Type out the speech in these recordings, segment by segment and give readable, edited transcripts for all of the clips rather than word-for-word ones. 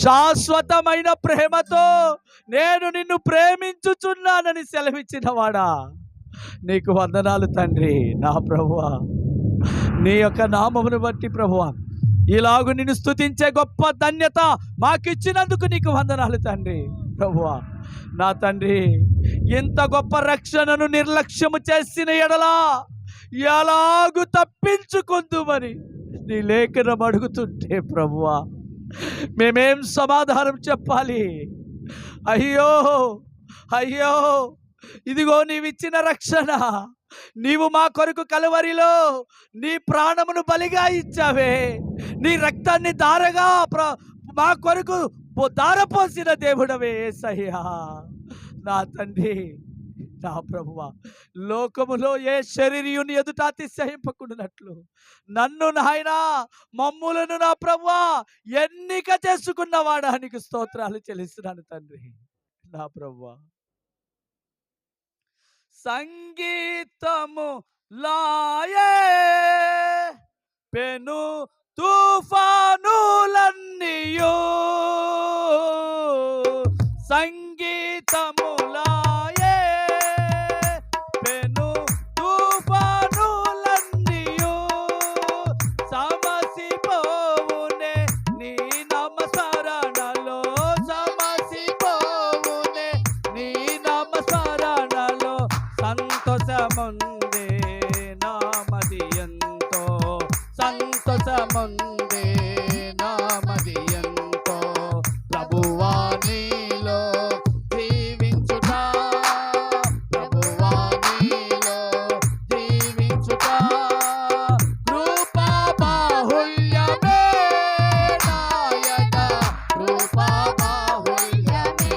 శాశ్వతమైన ప్రేమతో నేను నిన్ను ప్రేమించుచున్నానని సెలవిచ్చిన వాడా, నీకు వందనాలు తండ్రి. నా ప్రభువా, నీ యొక్క నామమును బట్టి ప్రభువా, ఇలాగు నిన్ను స్తుతించే గొప్ప ధన్యత మాకిచ్చినందుకు నీకు వందనాలు తండ్రి. ప్రభువా నా తండ్రి, ఇంత గొప్ప రక్షణను నిర్లక్ష్యము చేసిన ఎడలా ఎలాగు తప్పించుకుందుమని నీ లేఖనం అడుగుతుంటే ప్రభువా, మేమేం సమాధానం చెప్పాలి? అయ్యో అయ్యో, ఇదిగో నీవిచ్చిన రక్షణ, నీవు మా కొరకు కలువరిలో నీ ప్రాణమును బలిగా ఇచ్చావే, నీ రక్తాన్ని దారగా మా కొరకు దారపోసిన దేవుడవే యేసయ్యా. నా తండ్రి, నా ప్రభువా, లోకములో ఏ శరీరుని ఎదుట అతిశయింపకుండానట్లు నన్ను నాయనా మమ్ములను నా ప్రభువా ఎన్నిక చేసుకున్నవాడా నీకు స్తోత్రాలు చెల్లిస్తున్నాను తండ్రి. నా ప్రభువా, సంగీతము లాయే పెను తుఫానులన్నీయో, సంగీతము లాయే పెను తుఫానులన్నీయో, సమసిపోవునే నీ నామస్మరణలో, సమసిపోవునే నీ నామస్మరణలో, సంతోషముందే నామది ఎంతో, సంతోషముందే నామది ఎంతో, ప్రభువా నీలో జీవించుట, ప్రభువా నీలో జీవించుట, కృపా బాహుళ్యమే నాయక, కృపా బాహుళ్యమే,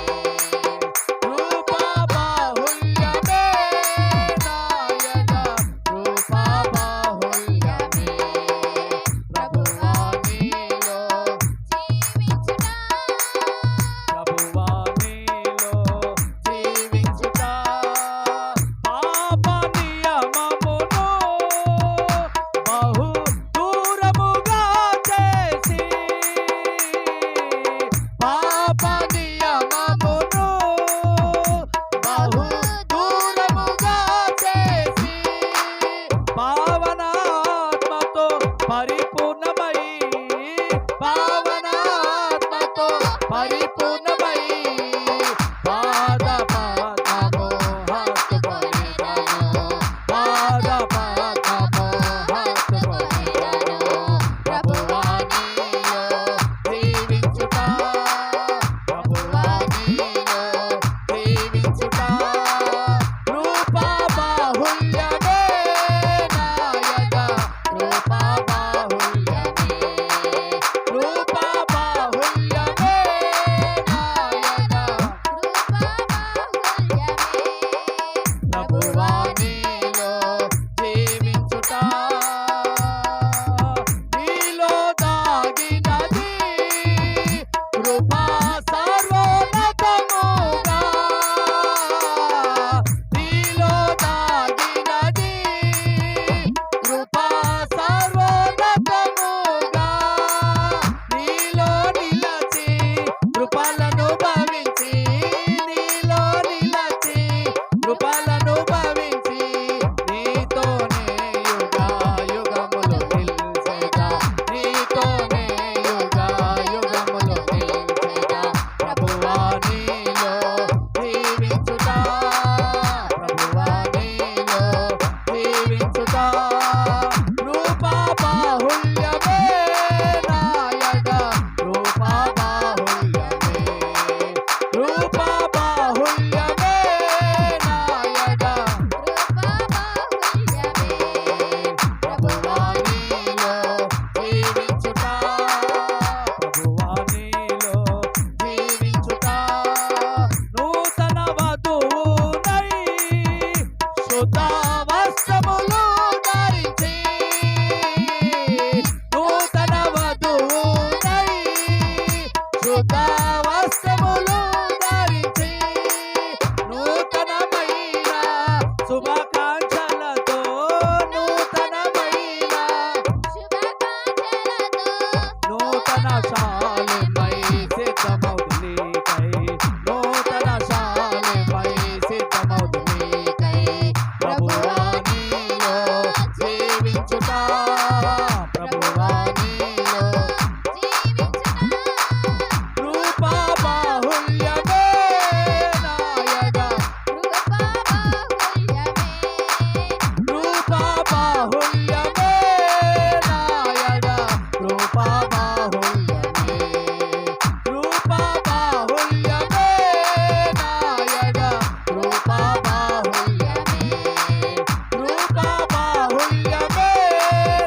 కృపా బాహుళ్యమే నాయక, కృపా బాహుళ్యమే, ప్రభువా నీలో జీవించుట, ప్రభువా నీలో జీవించుట, పాప నియమమును బహు దూరముగా చేసి, పాప నియమమును బహు దూరముగా చేసి, పావనాత్మతో పరిపూర్ణమై, పావనాత్మతో పరిపూర్ణమై, పాద పద్మము హత్తుకొనిదను, పాద పద్మము హత్తుకొనిదను, ప్రభువా నీలో జీవించుట, ప్రభువా నీలో జీవించుట, కృపా బాహుళ్యమే నాయక, కృపా బాహుళ్యమే, కృపా బాహుళ్యమే నాయక, శాలిమై సిద్ధమౌదు నీకై నూతన శాలిమై సిద్ధమౌదు నీకై ప్రభువా నీలో జీవించుట ప్రభువా నీలో కృపా బాహుల్యమే నాయగా కృపా బాహుల్యమే నాయగా కృపా బాహుల్యమే కృపా బాహుల్యమే నాయగా కృపా బాహుల్యమే కృపా బాహుల్యమే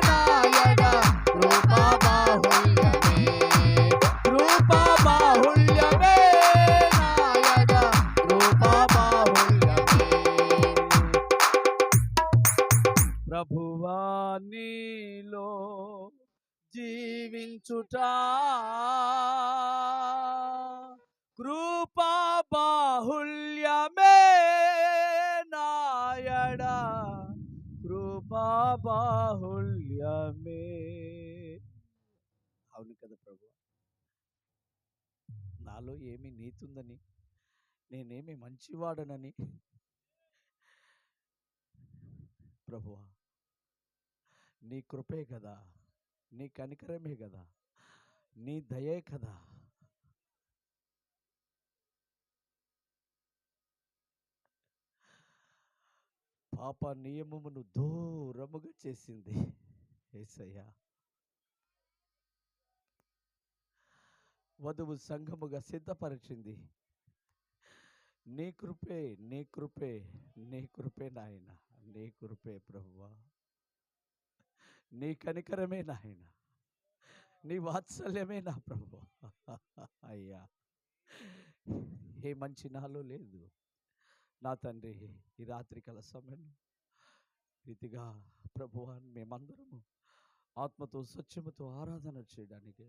నాయగా కృపా బాహుల్యమే కృపా బాహుల్యమే నాయగా కృపా బాహుల్యమే ప్రభువా నీలో జీవించుట కృపా బాహుల్యమే నాయడా కృపా బాహుల్యమే. అవును కదా ప్రభు, నాలో ఏమి నీతుందని, నేనేమి మంచివాడనని ప్రభువా నీ కృపే కదా, నీ కనికరమే కదా, నీ దయే కదా. పాప నియమమును దూరముగా చేసింది యేసయ్యా. వధువు సంఘముగా సిద్ధపరిచింది నీ కృపే, నీ కృపే, నీ కృపే నాయన, నీ కృపే ప్రభువా, నీ కనికరమే నాయన, నీ వాత్సల్యమే నా ప్రభు. అయ్యా ఏ మంచి నాలో లేదు నా తండ్రి. ఈ రాత్రికాల సమయంలో రీతిగా ప్రభువా మేమందరము ఆత్మతో సత్యముతో ఆరాధన చేయడానికి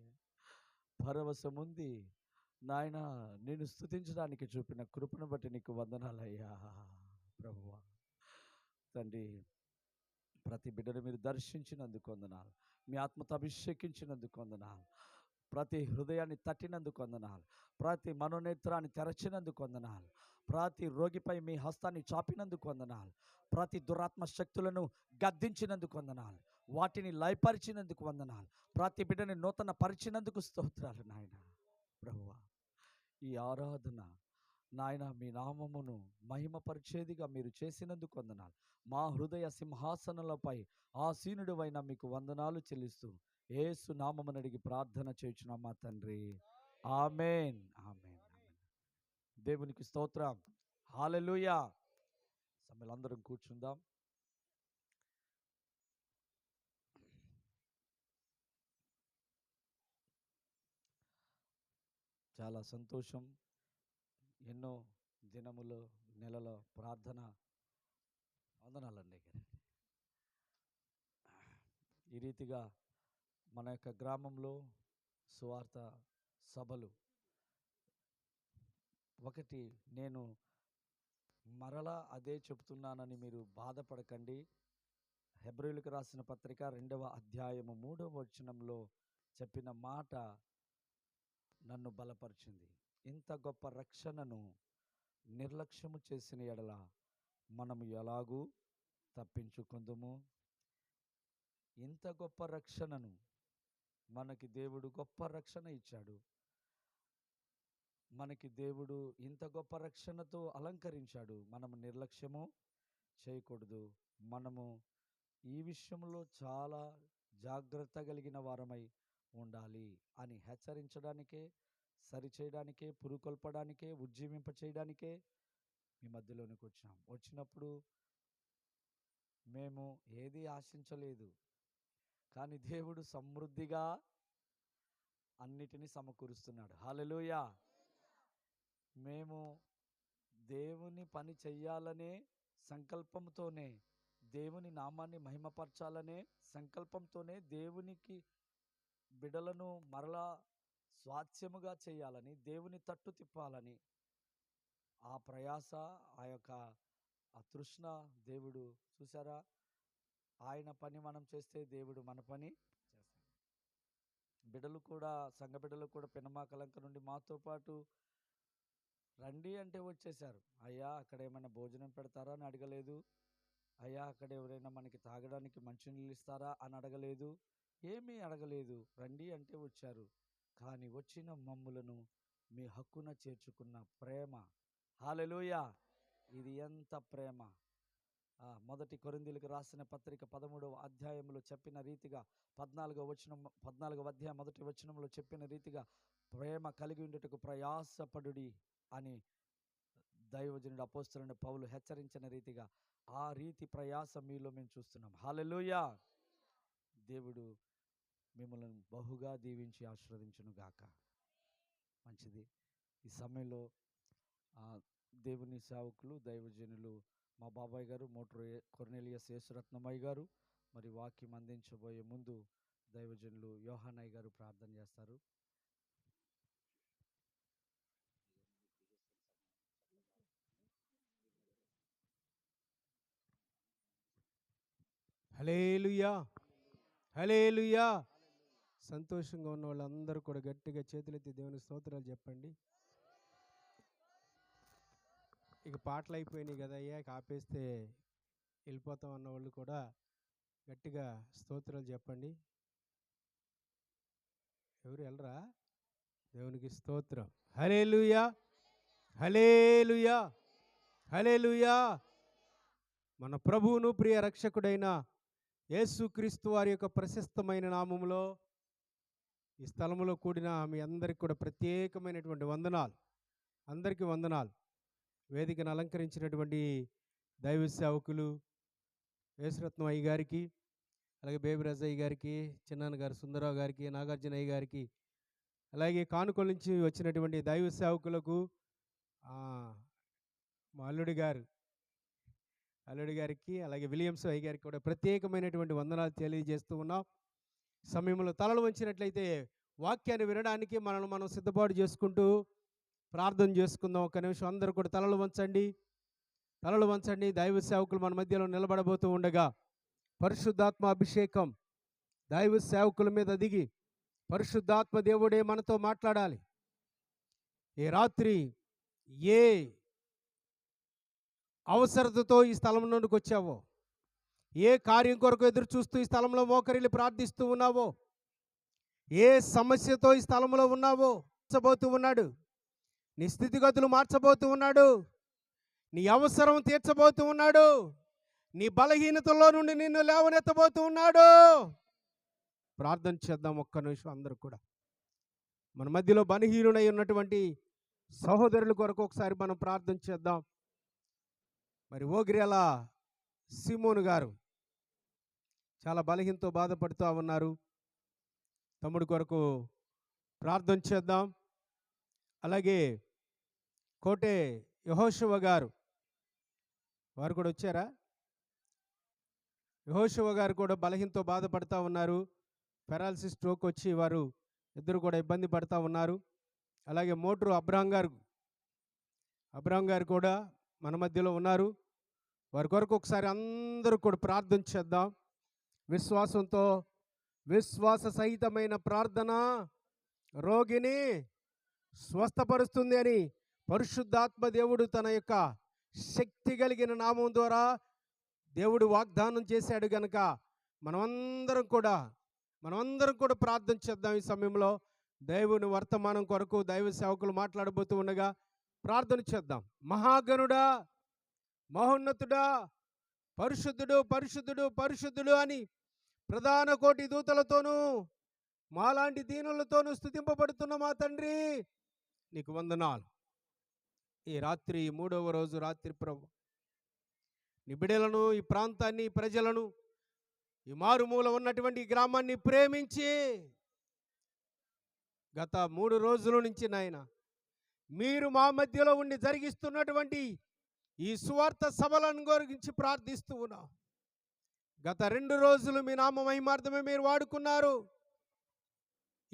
పరవశముంది నాయన. నేను స్తుతించడానికి చూపిన కృపను బట్టి నీకు వందనాలయ్యా ప్రభువా తండ్రి. ప్రతి బిడ్డను మీరు దర్శించినందుకు వందనాలు, మీ ఆత్మతో అభిషేకించినందుకు వందనాలు, ప్రతి హృదయాన్ని తట్టినందుకు వందనాలు, ప్రతి మనోనేత్రాన్ని తెరచినందుకు వందనాలు, ప్రతి రోగిపై మీ హస్తాన్ని చాపినందుకు వందనాలు, ప్రతి దురాత్మ శక్తులను గద్దించినందుకు వందనాలు, వాటిని లయపరిచినందుకు వందనాలు, ప్రతి బిడ్డని నూతన పరిచినందుకు స్తోత్రాలు నాయన ప్రభువా. ఈ ఆరాధన నాయన మీ నామమును మహిమపరిచేదిగా మీరు చేసినందుకు వందనాలు. మా హృదయ సింహాసనలపై ఆసీనుడివైన మీకు వందనాలు చెల్లిస్తూ యేసు నామమును అడిగి ప్రార్థన చేయుచున్నాం మా తండ్రి, ఆమేన్ ఆమేన్ ఆమేన్. దేవునికి స్తోత్రం, హల్లెలూయా. అందరం కూర్చుందాం. చాలా సంతోషం. ఎన్నో దినములు, నెలలో ప్రార్థన వందనాలండి. ఈ రీతిగా మన యొక్క గ్రామంలో సువార్త సభలు ఒకటి, నేను మరలా అదే చెప్తున్నానని మీరు బాధపడకండి. హెబ్రీయులకు రాసిన పత్రిక 2వ అధ్యాయము 3వ వచనంలో చెప్పిన మాట నన్ను బలపరిచింది. ఇంత గొప్ప రక్షణను నిర్లక్ష్యము చేసిన ఎడల మనము ఎలాగూ తప్పించుకుందుము. ఇంత గొప్ప రక్షణను మనకి దేవుడు గొప్ప రక్షణ ఇచ్చాడు. మనకి దేవుడు ఇంత గొప్ప రక్షణతో అలంకరించాడు. మనము నిర్లక్ష్యము చేయకూడదు. మనము ఈ విషయంలో చాలా జాగ్రత్త కలిగిన వారమై ఉండాలి అని హెచ్చరించడానికే, సరిచేయడానికే, పురుకొల్పడానికే, ఉజ్జీవింప చేయడానికే మీ మధ్యలోనికి వచ్చినప్పుడు మేము ఏది ఆశించలేదు, కానీ దేవుడు సమృద్ధిగా అన్నిటినీ సమకూరుస్తున్నాడు. హల్లెలూయా. మేము దేవుని పని చెయ్యాలనే సంకల్పంతోనే, దేవుని నామాన్ని మహిమపరచాలనే సంకల్పంతోనే, దేవునికి బిడలను మరలా స్వాస్థ్యముగా చేయాలని, దేవుని తట్టు తిప్పాలని ఆ ప్రయాస, ఆ యొక్క ఆ తృష్ణ దేవుడు చూసారా. ఆయన పని మనం చేస్తే దేవుడు మన పని చేస్తాడు. బిడ్డలు కూడా, సంఘ బిడ్డలు కూడా పెనమాకలంక నుండి మాతో పాటు రండి అంటే వచ్చేసారు. అయ్యా అక్కడ ఏమైనా భోజనం పెడతారా అని అడగలేదు. అయ్యా అక్కడ ఎవరైనా మనకి తాగడానికి మంచినీళ్ళు ఇస్తారా అని అడగలేదు. ఏమీ అడగలేదు. రండి అంటే వచ్చారు. కానీ వచ్చిన మమ్ములను మీ హక్కున చేర్చుకున్న ప్రేమ. హల్లెలూయా! ఇది ఎంత ప్రేమ! మొదటి కొరింథీయులకు రాసిన పత్రిక 13వ అధ్యాయంలో చెప్పిన రీతిగా 14వ అధ్యాయం మొదటి వచనంలో చెప్పిన రీతిగా ప్రేమ కలిగి ఉండుటకు ప్రయాసపడుడి అని దైవజనుడు అపోస్తలుడైన పౌలు హెచ్చరించిన రీతిగా ఆ రీతి ప్రయాస మీలో మేము చూస్తున్నాం. హల్లెలూయా! దేవుడు మిమ్మల్ని బహుగా దీవించి ఆశీర్వదించును గాక. మంచిది. ఈ సమయంలో దేవుని సేవకులు, దైవజనులు మా బాబాయ్ గారు మోటరు కొర్నేలియస్ యేసురత్నమయ్య గారు మరి వాక్యం అందించబోయే ముందు దైవజనులు యోహానయ్య గారు ప్రార్థన చేస్తారు. హల్లెలూయా, హల్లెలూయా. సంతోషంగా ఉన్న వాళ్ళందరూ కూడా గట్టిగా చేతులెత్తి దేవుని స్తోత్రాలు చెప్పండి. ఇక పాటలు అయిపోయినాయి కదా అయ్యా, ఆపేస్తే వెళ్ళిపోతాం అన్న వాళ్ళు కూడా గట్టిగా స్తోత్రాలు చెప్పండి. ఎవరు వెళ్ళరా? దేవునికి స్తోత్రం. హల్లెలూయా, హల్లెలూయా, హల్లెలూయా. మన ప్రభువును ప్రియ రక్షకుడైన యేసుక్రీస్తు వారి యొక్క ప్రశస్తమైన నామములో ఈ స్థలంలో కూడిన మీ అందరికి కూడా ప్రత్యేకమైనటువంటి వందనాలు. అందరికీ వందనాలు. వేదికను అలంకరించినటువంటి దైవ సేవకులు యేసురత్నం అయ్య గారికి, అలాగే బేబిరాజ్ అయ్య గారికి, చిన్నాన్న గారు సుందరరావు గారికి, నాగార్జున అయ్య గారికి, అలాగే కానుకల నుంచి వచ్చినటువంటి దైవ సేవకులకు, మా అల్లుడి గారికి, అలాగే విలియమ్స్ అయ్య గారికి కూడా ప్రత్యేకమైనటువంటి వందనాలు తెలియజేస్తూ ఉన్నాం. సమయంలో తలలు వంచినట్లయితే వాక్యాన్ని వినడానికి మనల్ని మనం సిద్ధపాటు చేసుకుంటూ ప్రార్థన చేసుకుందాం. ఒక నిమిషం అందరూ కూడా తలలు వంచండి. దైవ సేవకులు మన మధ్యలో నిలబడబోతూ ఉండగా పరిశుద్ధాత్మ అభిషేకం దైవ సేవకుల మీద దిగి పరిశుద్ధాత్మ దేవుడే మనతో మాట్లాడాలి. ఈ రాత్రి ఏ అవసరతతో ఈ స్థలం నుండికి వచ్చావో, ఏ కార్యం కొరకు ఎదురు చూస్తూ ఈ స్థలంలో మోకరిల్లి ప్రార్థిస్తూ ఉన్నావో, ఏ సమస్యతో ఈ స్థలంలో ఉన్నావో మార్చబోతూ ఉన్నాడు. నీ స్థితిగతులు మార్చబోతూ ఉన్నాడు. నీ అవసరం తీర్చబోతూ ఉన్నాడు. నీ బలహీనతల్లో నుండి నిన్ను లేవనెత్తబోతూ ఉన్నాడు. ప్రార్థన చేద్దాం ఒక్క నిమిషం అందరూ కూడా. మన మధ్యలో బలహీనుడై ఉన్నటువంటి సహోదరుల కొరకు ఒకసారి మనం ప్రార్థన చేద్దాం. మరి ఓగిరేల సిమోను గారు చాలా బలహీనతో బాధపడుతూ ఉన్నారు. తమ్ముడి కొరకు ప్రార్థన చేద్దాం. అలాగే కోటే యెహోషువ గారు, వారు కూడా వచ్చారా? యెహోషువ గారు కూడా బలహీనతో బాధపడుతూ ఉన్నారు. పెరాలసిస్ స్ట్రోక్ వచ్చి వారు ఇద్దరు కూడా ఇబ్బంది పడుతూ ఉన్నారు. అలాగే మోటరు అబ్రహాం గారు కూడా మన మధ్యలో ఉన్నారు. వారి కొరకు ఒకసారి అందరూ కూడా ప్రార్థన చేద్దాం. విశ్వాసంతో విశ్వాస సహితమైన ప్రార్థన రోగిని స్వస్థపరుస్తుంది అని పరిశుద్ధాత్మ దేవుడు తన యొక్క శక్తి కలిగిన నామం ద్వారా దేవుడు వాగ్దానం చేశాడు గనుక మనమందరం కూడా ప్రార్థన చేద్దాం. ఈ సమయంలో దేవుని వర్తమానం కొరకు దైవ సేవకులు మాట్లాడబోతూ ఉండగా ప్రార్థన చేద్దాం. మహాగణుడా, మహోన్నతుడా, పరిశుద్ధుడు పరిశుద్ధుడు పరిశుద్ధుడు అని ప్రధాన కోటి దూతలతోనూ మాలాంటి దీనులతోనూ స్తుతింపబడుతున్న మా తండ్రి, నీకు వందనాలు. ఈ రాత్రి 3వ రోజు రాత్రి ప్రభు నీ బిడ్డలను, ఈ ప్రాంతాన్ని, ప్రజలను, ఈ మారుమూల ఉన్నటువంటి గ్రామాన్ని ప్రేమించి గత 3 రోజుల నుంచి నాయన మీరు మా మధ్యలో ఉండి జరిగిస్తున్నటువంటి ఈ సువార్త సభలను గురించి ప్రార్థిస్తూ ఉన్నాం. గత 2 రోజులు మీ నామ మహిమార్థమే మీరు వాడుకున్నారు.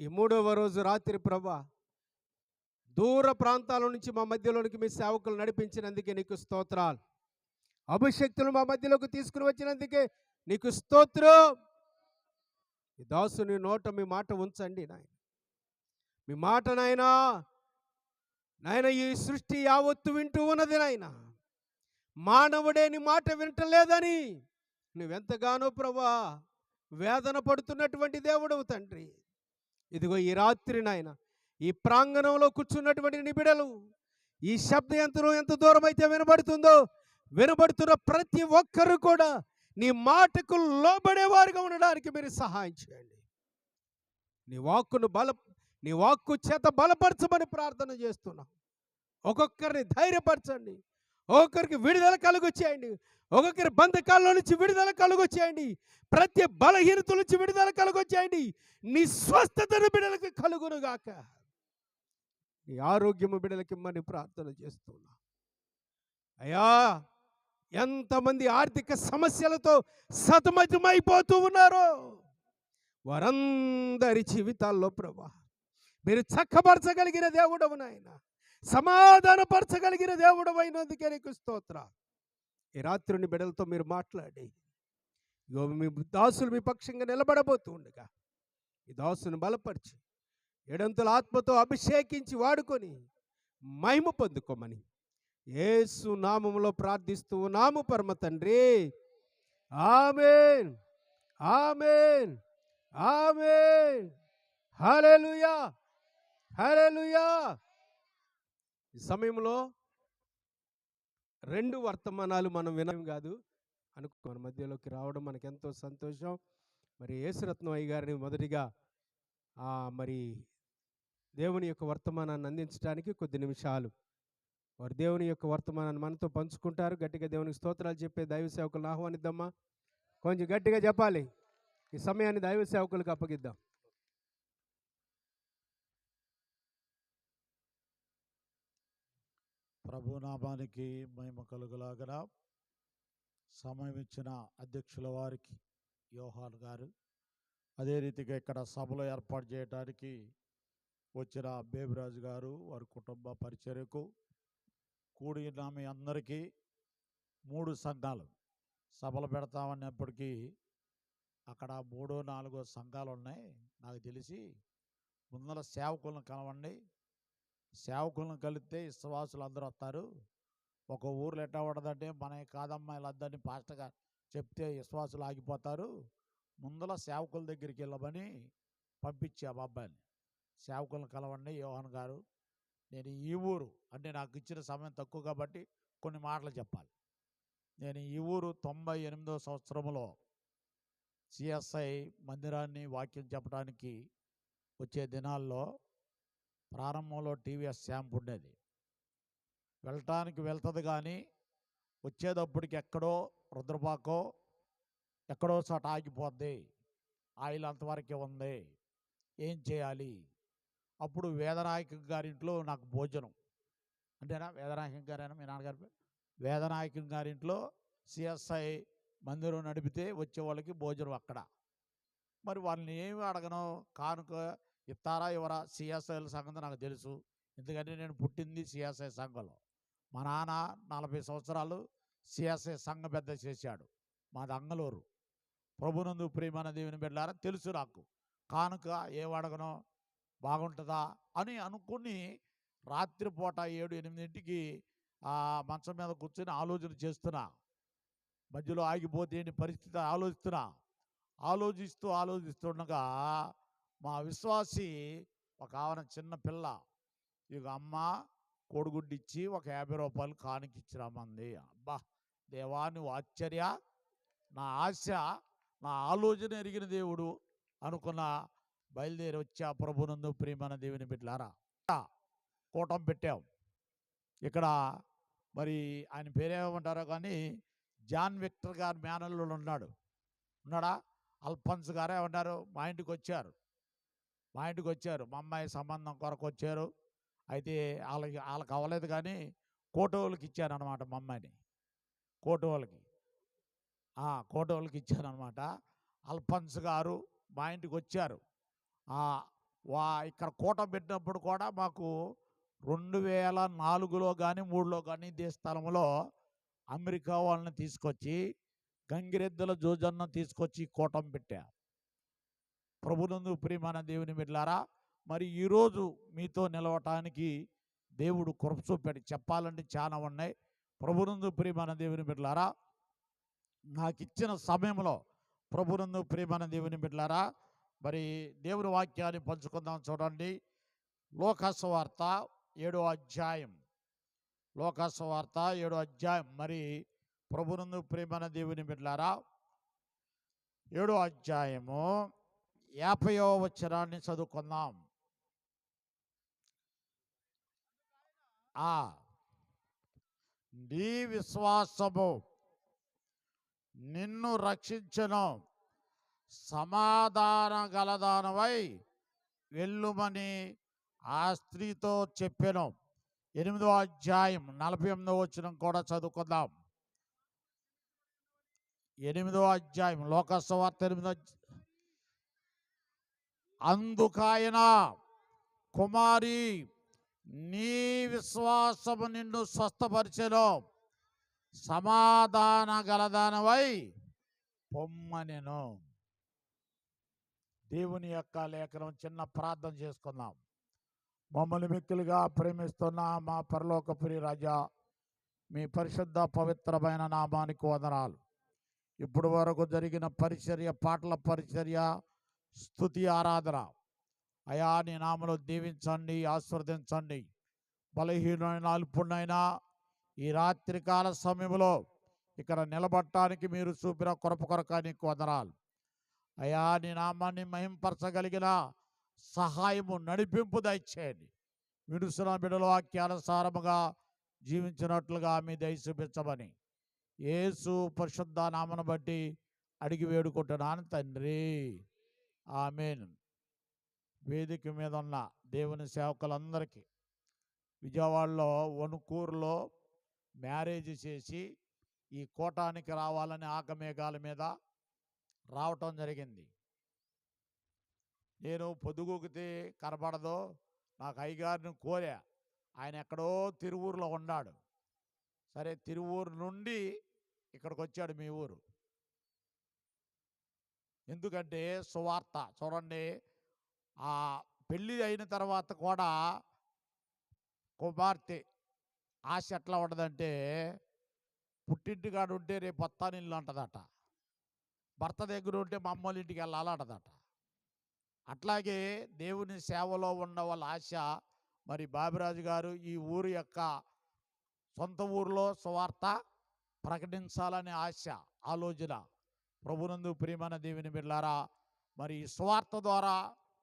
ఈ 3వ రోజు రాత్రి ప్రభా దూర ప్రాంతాల నుంచి మా మధ్యలోనికి మీ సేవకులు నడిపించినందుకే నీకు స్తోత్రాలు. అభిషక్తులు మా మధ్యలోకి తీసుకుని వచ్చినందుకే నీకు స్తోత్రం. ఈ దాసుని నోట మీ మాట ఉంచండి నాయన. మీ మాట నాయనా, నాయన ఈ సృష్టి యావత్తు వింటూ ఉన్నది నాయన. మానవుడే నీ మాట వింటలేదని నువ్వెంతగానో ప్రభా వేదన పడుతున్నటువంటి దేవుడవు తండ్రి. ఇదిగో ఈ రాత్రి నాయన ఈ ప్రాంగణంలో కూర్చున్నటువంటి నీ బిడ్డలు, ఈ శబ్ద యంత్రం ఎంత దూరం అయితే వినబడుతుందో, వినబడుతున్న ప్రతి ఒక్కరు కూడా నీ మాటకు లోబడేవారుగా ఉండడానికి మీరు సహాయం చేయండి. నీ వాక్కు చేత బలపరచమని ప్రార్థన చేస్తున్నాం. ఒక్కొక్కరిని ధైర్యపరచండి, ఒక్కొక్కరికి విడుదల కలుగు చేయండి, ఒక్కొక్కరి బంధకాల్లో నుంచి విడుదల కలుగు చేయండి, ప్రతి బలహీనత నుంచి విడుదల కలుగు చేయండి. నీ స్వస్థతను బిడ్డలకు కలుగునుగాక. నీ ఆరోగ్యము బిడ్డలకి ఇమ్మని ప్రార్థన చేస్తున్నా. అయ్యా, ఎంతమంది ఆర్థిక సమస్యలతో సతమతమైపోతూ ఉన్నారో వారందరి జీవితాల్లో ప్రభా మీరు చక్కపరచగలిగిన దేవుడవు నాయన, సమాధానపరచగలిగిన దేవుడవు అయినందుకే నీకు స్తోత్రం. ఈ రాత్రిని బిడ్డలతో మీరు మాట్లాడి, ఇగో మీ దాసులు మీ పక్షంగా నిలబడబోతూ ఉండగా ఈ దాసుని బలపరిచి ఏడంతుల ఆత్మతో అభిషేకించి వాడుకొని మహిమ పొందుకోమని యేసు నామములో ప్రార్థిస్తూ నాము పరమ తండ్రి. ఆమేన్, ఆమేన్, ఆమేన్. హల్లెలూయా, హల్లెలూయా. ఈ సమయంలో 2 వర్తమానాలు మనం వినం కాదు అనుకో, మన మధ్యలోకి రావడం మనకెంతో సంతోషం. మరి యేసురత్నం అయ్య గారిని మొదటిగా మరి దేవుని యొక్క వర్తమానాన్ని అందించడానికి కొద్ది నిమిషాలు వారు దేవుని యొక్క వర్తమానాన్ని మనతో పంచుకుంటారు. గట్టిగా దేవునికి స్తోత్రాలు చెప్పే దైవ సేవకులను ఆహ్వానిద్దామా? కొంచెం గట్టిగా చెప్పాలి. ఈ సమయాన్ని దైవ సేవకులకు అప్పగిద్దాం. ప్రభునామానికి మహిమ కలుగులాగన సమయం ఇచ్చిన అధ్యక్షుల వారికి యోహాన్ గారు, అదే రీతిగా ఇక్కడ సభలో ఏర్పాటు చేయడానికి వచ్చిన బేబిరాజు గారు, వారి కుటుంబ పరిచర్యకు కూడిన మీ అందరికీ 3 సంఘాలు సభలు పెడతామన్నప్పటికీ అక్కడ 3, 4 సంఘాలు ఉన్నాయి. నాకు తెలిసి ముందర సేవకులను కలవండి, సేవకులను కలిస్తే విశ్వాసులు అందరూ వస్తారు. ఒక ఊర్లో ఎట్టా ఉండదంటే మన కాదమ్మా ఇలా వద్దని పాస్టర్ గారు చెప్తే విశ్వాసులు ఆగిపోతారు. ముందర సేవకుల దగ్గరికి వెళ్ళమని పంపించే ఆ అబ్బాయిని. సేవకులను కలవండి యోహాన్ గారు. నేను ఈ ఊరు అంటే నాకు ఇచ్చిన సమయం తక్కువ కాబట్టి కొన్ని మాటలు చెప్పాలి. నేను ఈ ఊరు 98వ సంవత్సరంలో సిఎస్ఐ మందిరాన్ని వాక్యం చెప్పడానికి వచ్చే దినాల్లో ప్రారంభంలో టీవీఎస్ శాంప్ ఉండేది. వెళ్ళటానికి వెళ్తుంది కానీ వచ్చేటప్పటికి ఎక్కడో రుద్రపాకో ఎక్కడో చోట ఆగిపోద్ది, ఆయిల్ అంతవరకే ఉంది, ఏం చేయాలి? అప్పుడు వేదనాయక గారింట్లో నాకు భోజనం, అంటేనా వేదనాయకం గారైనా మీ నాన్నగారి వేదనాయకం గారింట్లో సిఎస్ఐ మందిరం నడిపితే వచ్చే వాళ్ళకి భోజనం అక్కడ. మరి వాళ్ళని ఏమి అడగను, కానుక ఇస్తారా ఇవ్వరా? సిఎస్ఐల సంగతి నాకు తెలుసు, ఎందుకంటే నేను పుట్టింది సిఎస్ఐ సంఘంలో. మా నాన్న 40 సంవత్సరాలు సిఎస్ఐ సంఘ పెద్ద చేశాడు. మాది అంగలూరు. ప్రభునందు ప్రియమైన దేవుని బిడ్డలారా, తెలుసు నాకు కానుక ఏం అడగను, బాగుంటుందా అని అనుకుని రాత్రిపూట 7-8ంటికి ఆ మంచం మీద కూర్చొని ఆలోచన చేస్తున్నా. మధ్యలో ఆగిపోతే ఏంటి పరిస్థితి ఆలోచిస్తుండగా మా విశ్వాసి ఒక ఆవిడ చిన్న పిల్ల, ఇక అమ్మ కోడిగుడ్డు ఇచ్చి ఒక 50 రూపాయలు కానుక ఇచ్చిరామంది. అబ్బా దేవా, నువ్వు ఆశ్చర్య, నా ఆశ నా ఆలోచన ఎరిగిన దేవుడు అనుకున్న బయలుదేరి వచ్చా. ప్రభునందు ప్రియమైన దేవుని బిడ్డలారా, కూటం పెట్టాం ఇక్కడ. మరి ఆయన పేరేమంటారో కానీ జాన్ విక్టర్ గారు మేనల్లుడు ఉన్నాడా? అల్ఫన్స్ గారే ఉన్నారు. మా ఇంటికి వచ్చారు. మా అమ్మాయి సంబంధం కొరకు వచ్చారు. అయితే వాళ్ళకి అవ్వలేదు కానీ కోటోళ్ళకి ఇచ్చారనమాట. మా అమ్మాయిని కోటోళ్ళకి ఇచ్చారనమాట. అల్ఫన్స్ గారు మా ఇంటికి వచ్చారు. ఇక్కడ కూటం పెట్టినప్పుడు కూడా మాకు 2004లో కానీ 2003లో కానీ ఇదే స్థలంలో అమెరికా వాళ్ళని తీసుకొచ్చి గంగిరెద్దుల జోజన్న తీసుకొచ్చి కూటం పెట్టా. ప్రభునందు ప్రియమైన దేవుని బిడ్డలారా, మరి ఈరోజు మీతో నిలవటానికి దేవుడు కృప చూపాడు. చెప్పాలంటే చాలా ఉన్నాయి. ప్రభునందు ప్రియమైన దేవుని బిడ్డలారా, నాకు ఇచ్చిన సమయంలో ప్రభునందు ప్రియమైన దేవుని బిడ్డలారా, మరి దేవుని వాక్యాన్ని పంచుకుందాం. చూడండి, లోకాసువార్త 7వ అధ్యాయం. లోకాసువార్త 7వ అధ్యాయం. మరి ప్రభునందు ప్రియమైన దేవుని బిడ్డలారా, 7వ అధ్యాయము 50వ వచనాన్ని చదువుకుందాం. నీ విశ్వాసము నిన్ను రక్షించెను, సమాధాన గలదానవై వెళ్ళుమని ఆ స్త్రీతో చెప్పెను. 8వ అధ్యాయం 48వ వచనం కూడా చదువుకుందాం. 8వ అధ్యాయం లోకాసువార్త 8వ అందుకాయన, కుమారి, నీ విశ్వాసము నిన్ను స్వస్థపరిచెను, సమాధాన గలదానవై పొమ్మనెను. దేవుని యొక్క లేఖనం. చిన్న ప్రార్థన చేసుకుందాం. మమ్మల్ని మిక్కిలిగా ప్రేమిస్తున్న మా పరలోక ప్రియ రాజా, మీ పరిశుద్ధ పవిత్రమైన నామానికి వందనాలు. ఇప్పుడు వరకు జరిగిన పరిచర్య, పాటల పరిచర్య, స్తుతి, ఆరాధన అయా నీ నామములో దీవించండి, ఆశీర్వదించండి. బలహీనమైన అల్పునైనా ఈ రాత్రికాల సమయంలో ఇక్కడ నిలబడటానికి మీరు చూపిన కృప కొరకు నీకు వందనాలు. అయా నీ నామాన్ని మహింపరచగలిగిన సహాయము, నడిపింపు దయచేయండి. వినుసున బిడ్డల వాక్యానుసారముగా జీవించినట్లుగా మీ దయ చూపించమని యేసు పరిశుద్ధ నామను బట్టి అడిగి వేడుకుంటున్నాను తండ్రి, ఆమేన్. వేదిక మీద ఉన్న దేవుని సేవకులందరికీ, విజయవాడలో వణుకూరులో మ్యారేజ్ చేసి ఈ కోటానికి రావాలని ఆకమేఘాల మీద రావటం జరిగింది. నేను పొద్దుగూకితే కనపడదు, నాకు అయ్యగారిని కోరా. ఆయన ఎక్కడో తిరువూరులో ఉన్నాడు. సరే, తిరువూరు నుండి ఇక్కడికి వచ్చాడు మీ ఊరు. ఎందుకంటే సువార్త చూడండి, ఆ పెళ్ళి అయిన తర్వాత కూడా కుమార్తె ఆశ ఎట్లా ఉండదంటే, పుట్టింటికాడు ఉంటే రేపు వస్తానిల్లు అంటదట, భర్త దగ్గర ఉంటే మా అమ్మోళ్ళ ఇంటికి వెళ్ళాలంటదట. అట్లాగే దేవుని సేవలో ఉన్న వాళ్ళ ఆశ. మరి బాబిరాజు గారు ఈ ఊరు యొక్క సొంత ఊరిలో సువార్త ప్రకటించాలనే ఆశ, ఆలోచన. ప్రభునందు ప్రియమైన దేవుని బిడ్డలారా, మరి ఈ సువార్త ద్వారా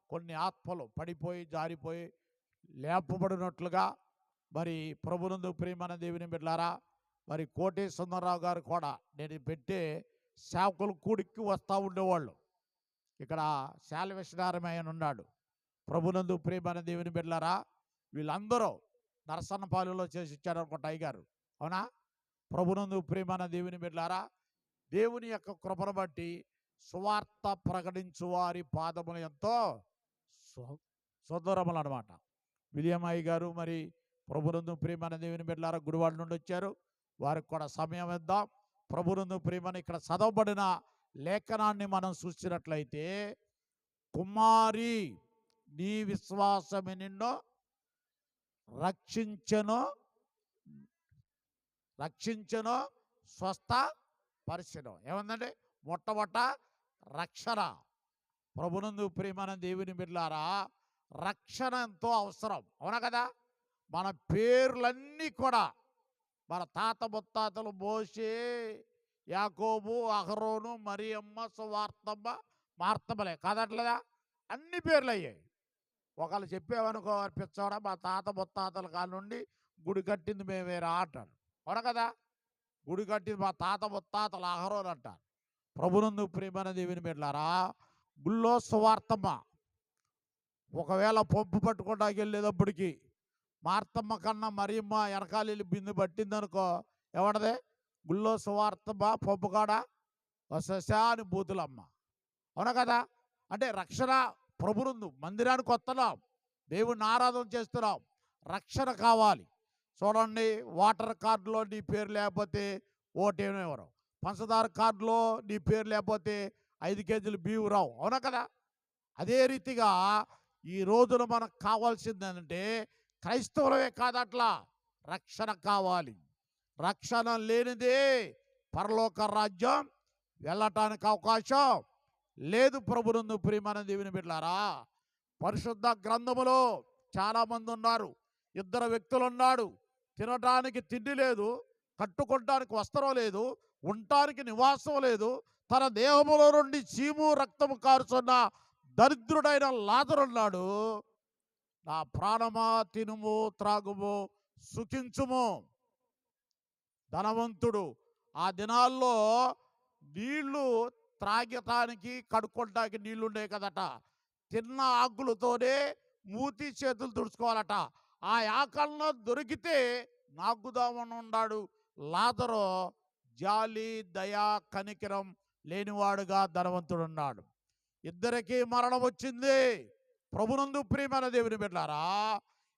కొన్ని ఆత్మలు పడిపోయి జారిపోయి లేపబడినట్లుగా, మరి ప్రభునందు ప్రియమైన దేవుని బిడ్డలారా, మరి కోటే సుందరరావు గారు కూడా నేను పెట్టే సేవకులు కూడికి వస్తూ ఉండేవాళ్ళు. ఇక్కడ శాల్వేషనారమయ్య ఉన్నాడు. ప్రభునందు ప్రియమైన దేవుని బిడ్డలారా, వీళ్ళందరూ నరసన్నపాలెంలో చేసి ఇచ్చాడు అనుకుంటా అయ్యగారు, అవునా? ప్రభునందు ప్రియమైన దేవుని బిడ్డలారా, దేవుని యొక్క కృపను బట్టి సువార్త ప్రకటించు వారి పాదములు ఎంతో సుందరములు అనమాట. విలియమయ్య గారు మరి ప్రభునందు ప్రియమైన దేవుని బిడ్డలారా గుడివాడ నుండి వచ్చారు. వారికి కూడా సమయం ఇద్దాం. ప్రభునందు ప్రియమైన ఇక్కడ చదవబడిన లేఖనాన్ని మనం చూసినట్లయితే, కుమారి, నీ విశ్వాసమే నిన్ను రక్షించెను, స్వస్థపరిచెను. ఏముందండి? మొట్టమొదట రక్షణ. ప్రభునందు ప్రియమైన దేవుని బిడ్డలారా, రక్షణ ఎంతో అవసరం, అవునా కదా? మన పేర్లన్నీ కూడా మన తాత ముత్తాతలు మోషే, యాకోబు, అహరోను, మరియమ్మ, సువార్తమ్మ, మార్తమ్మలే కాదట్లేదా? అన్ని పేర్లు అయ్యాయి. ఒకళ్ళు చెప్పేవనుకో అనిపించవడా, మా తాత ముత్తాతల కాడ నుండి గుడి కట్టింది మేమేరా అంటారు, అవునా కదా? గుడి కట్టింది మా తాత ముత్తాతల అహరోను అంటారు. ప్రభునందు ప్రియమైన దేవుని బిడ్డలారా, గుళ్ళో సువార్తమ్మ ఒకవేళ పంపు పట్టుకోవడానికి వెళ్ళేటప్పటికి మార్తమ్మ కన్నా మరియమ్మ వెనకాలి బిందు పట్టిందనుకో, ఎవడదే? గుళ్ళో సువార్తమ్మ పంపు కాడ వసశాని బూతులమ్మ, అవునా కదా? అంటే రక్షణ. ప్రభునందు మందిరానికి వస్తున్నాం, దేవుడిని ఆరాధన చేస్తున్నాం, రక్షణ కావాలి. చూడండి, వాటర్ కార్డులో నీ పేరు లేకపోతే ఓటేమేవారు, పంచదార కార్డులో నీ పేరు లేకపోతే 5 కేజీలు బియ్యం రావు, అవునా కదా? అదే రీతిగా ఈ రోజున మనకు కావాల్సింది ఏంటంటే క్రైస్తవులమే కాదట్లా, రక్షణ కావాలి. రక్షణ లేనిదే పరలోక రాజ్యం వెళ్ళటానికి అవకాశం లేదు. ప్రభునందు ప్రియమైన దేవుని బిడ్డలారా, పరిశుద్ధ గ్రంథములో చాలామంది ఉన్నారు. ఇద్దరు వ్యక్తులు ఉన్నాడు. తినడానికి తిండి లేదు, కట్టుకోవడానికి వస్త్రం లేదు, ఉండటానికి నివాసం లేదు. తన దేహములో నుండి చీము రక్తము కారుచున్న దరిద్రుడైన లాజరున్నాడు. నా ప్రాణమా తినుము త్రాగుము సుఖించుము. ధనవంతుడు ఆ దినాల్లో నీళ్లు త్రాగటానికి కడుక్కోవడానికి నీళ్లు ఉండేవి కదట. తిన్న ఆకులతోనే మూతి చేతులు తుడుచుకోవాలట. ఆ ఆకలిలో దొరికితే నాకుదామని ఉన్నాడు లాజరు. జాలి దయా కనికరం లేనివాడుగా ధనవంతుడున్నాడు. ఇద్దరికీ మరణం వచ్చింది. ప్రభునందు ప్రియమైన దేవుని బిడ్డలారా,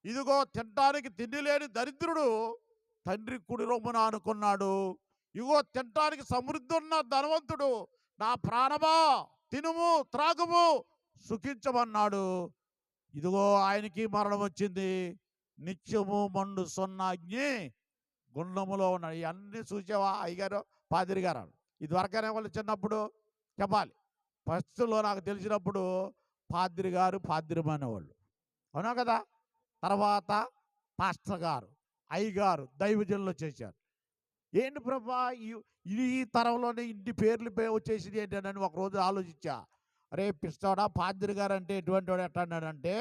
ఇదిగో తినటానికి తిండి లేని దరిద్రుడు తండ్రి కుడి రొమ్మున అనుకున్నాడు. ఇగో తినటానికి సమృద్ధి ఉన్న ధనవంతుడు నా ప్రాణమా తినుము త్రాగుము సుఖించమన్నాడు. ఇదిగో ఆయనకి మరణం వచ్చింది. నిత్యము మండు సొన్నాగ్ని గుండములో ఉన్నాడు. ఇవన్నీ చూసావా అయ్యగారు పాదిరి గారు? ఇదివరకనే వాళ్ళు చిన్నప్పుడు చెప్పాలి. ఫస్ట్లో నాకు తెలిసినప్పుడు పాదిరి గారు పాదిరిమనేవాళ్ళు, అవునా కదా. తర్వాత పాస్టర్ గారు, అయ్యగారు దైవజనులు చేశారు. ఏంటి ప్రభా ఈ తరంలోనే ఇన్ని పేర్లు వచ్చేసింది ఏంటని ఒకరోజు ఆలోచించా. అరే పిస్తాడా, పాదిరి గారు అంటే ఎటువంటి వాడు ఎట్లా అన్నాడంటే,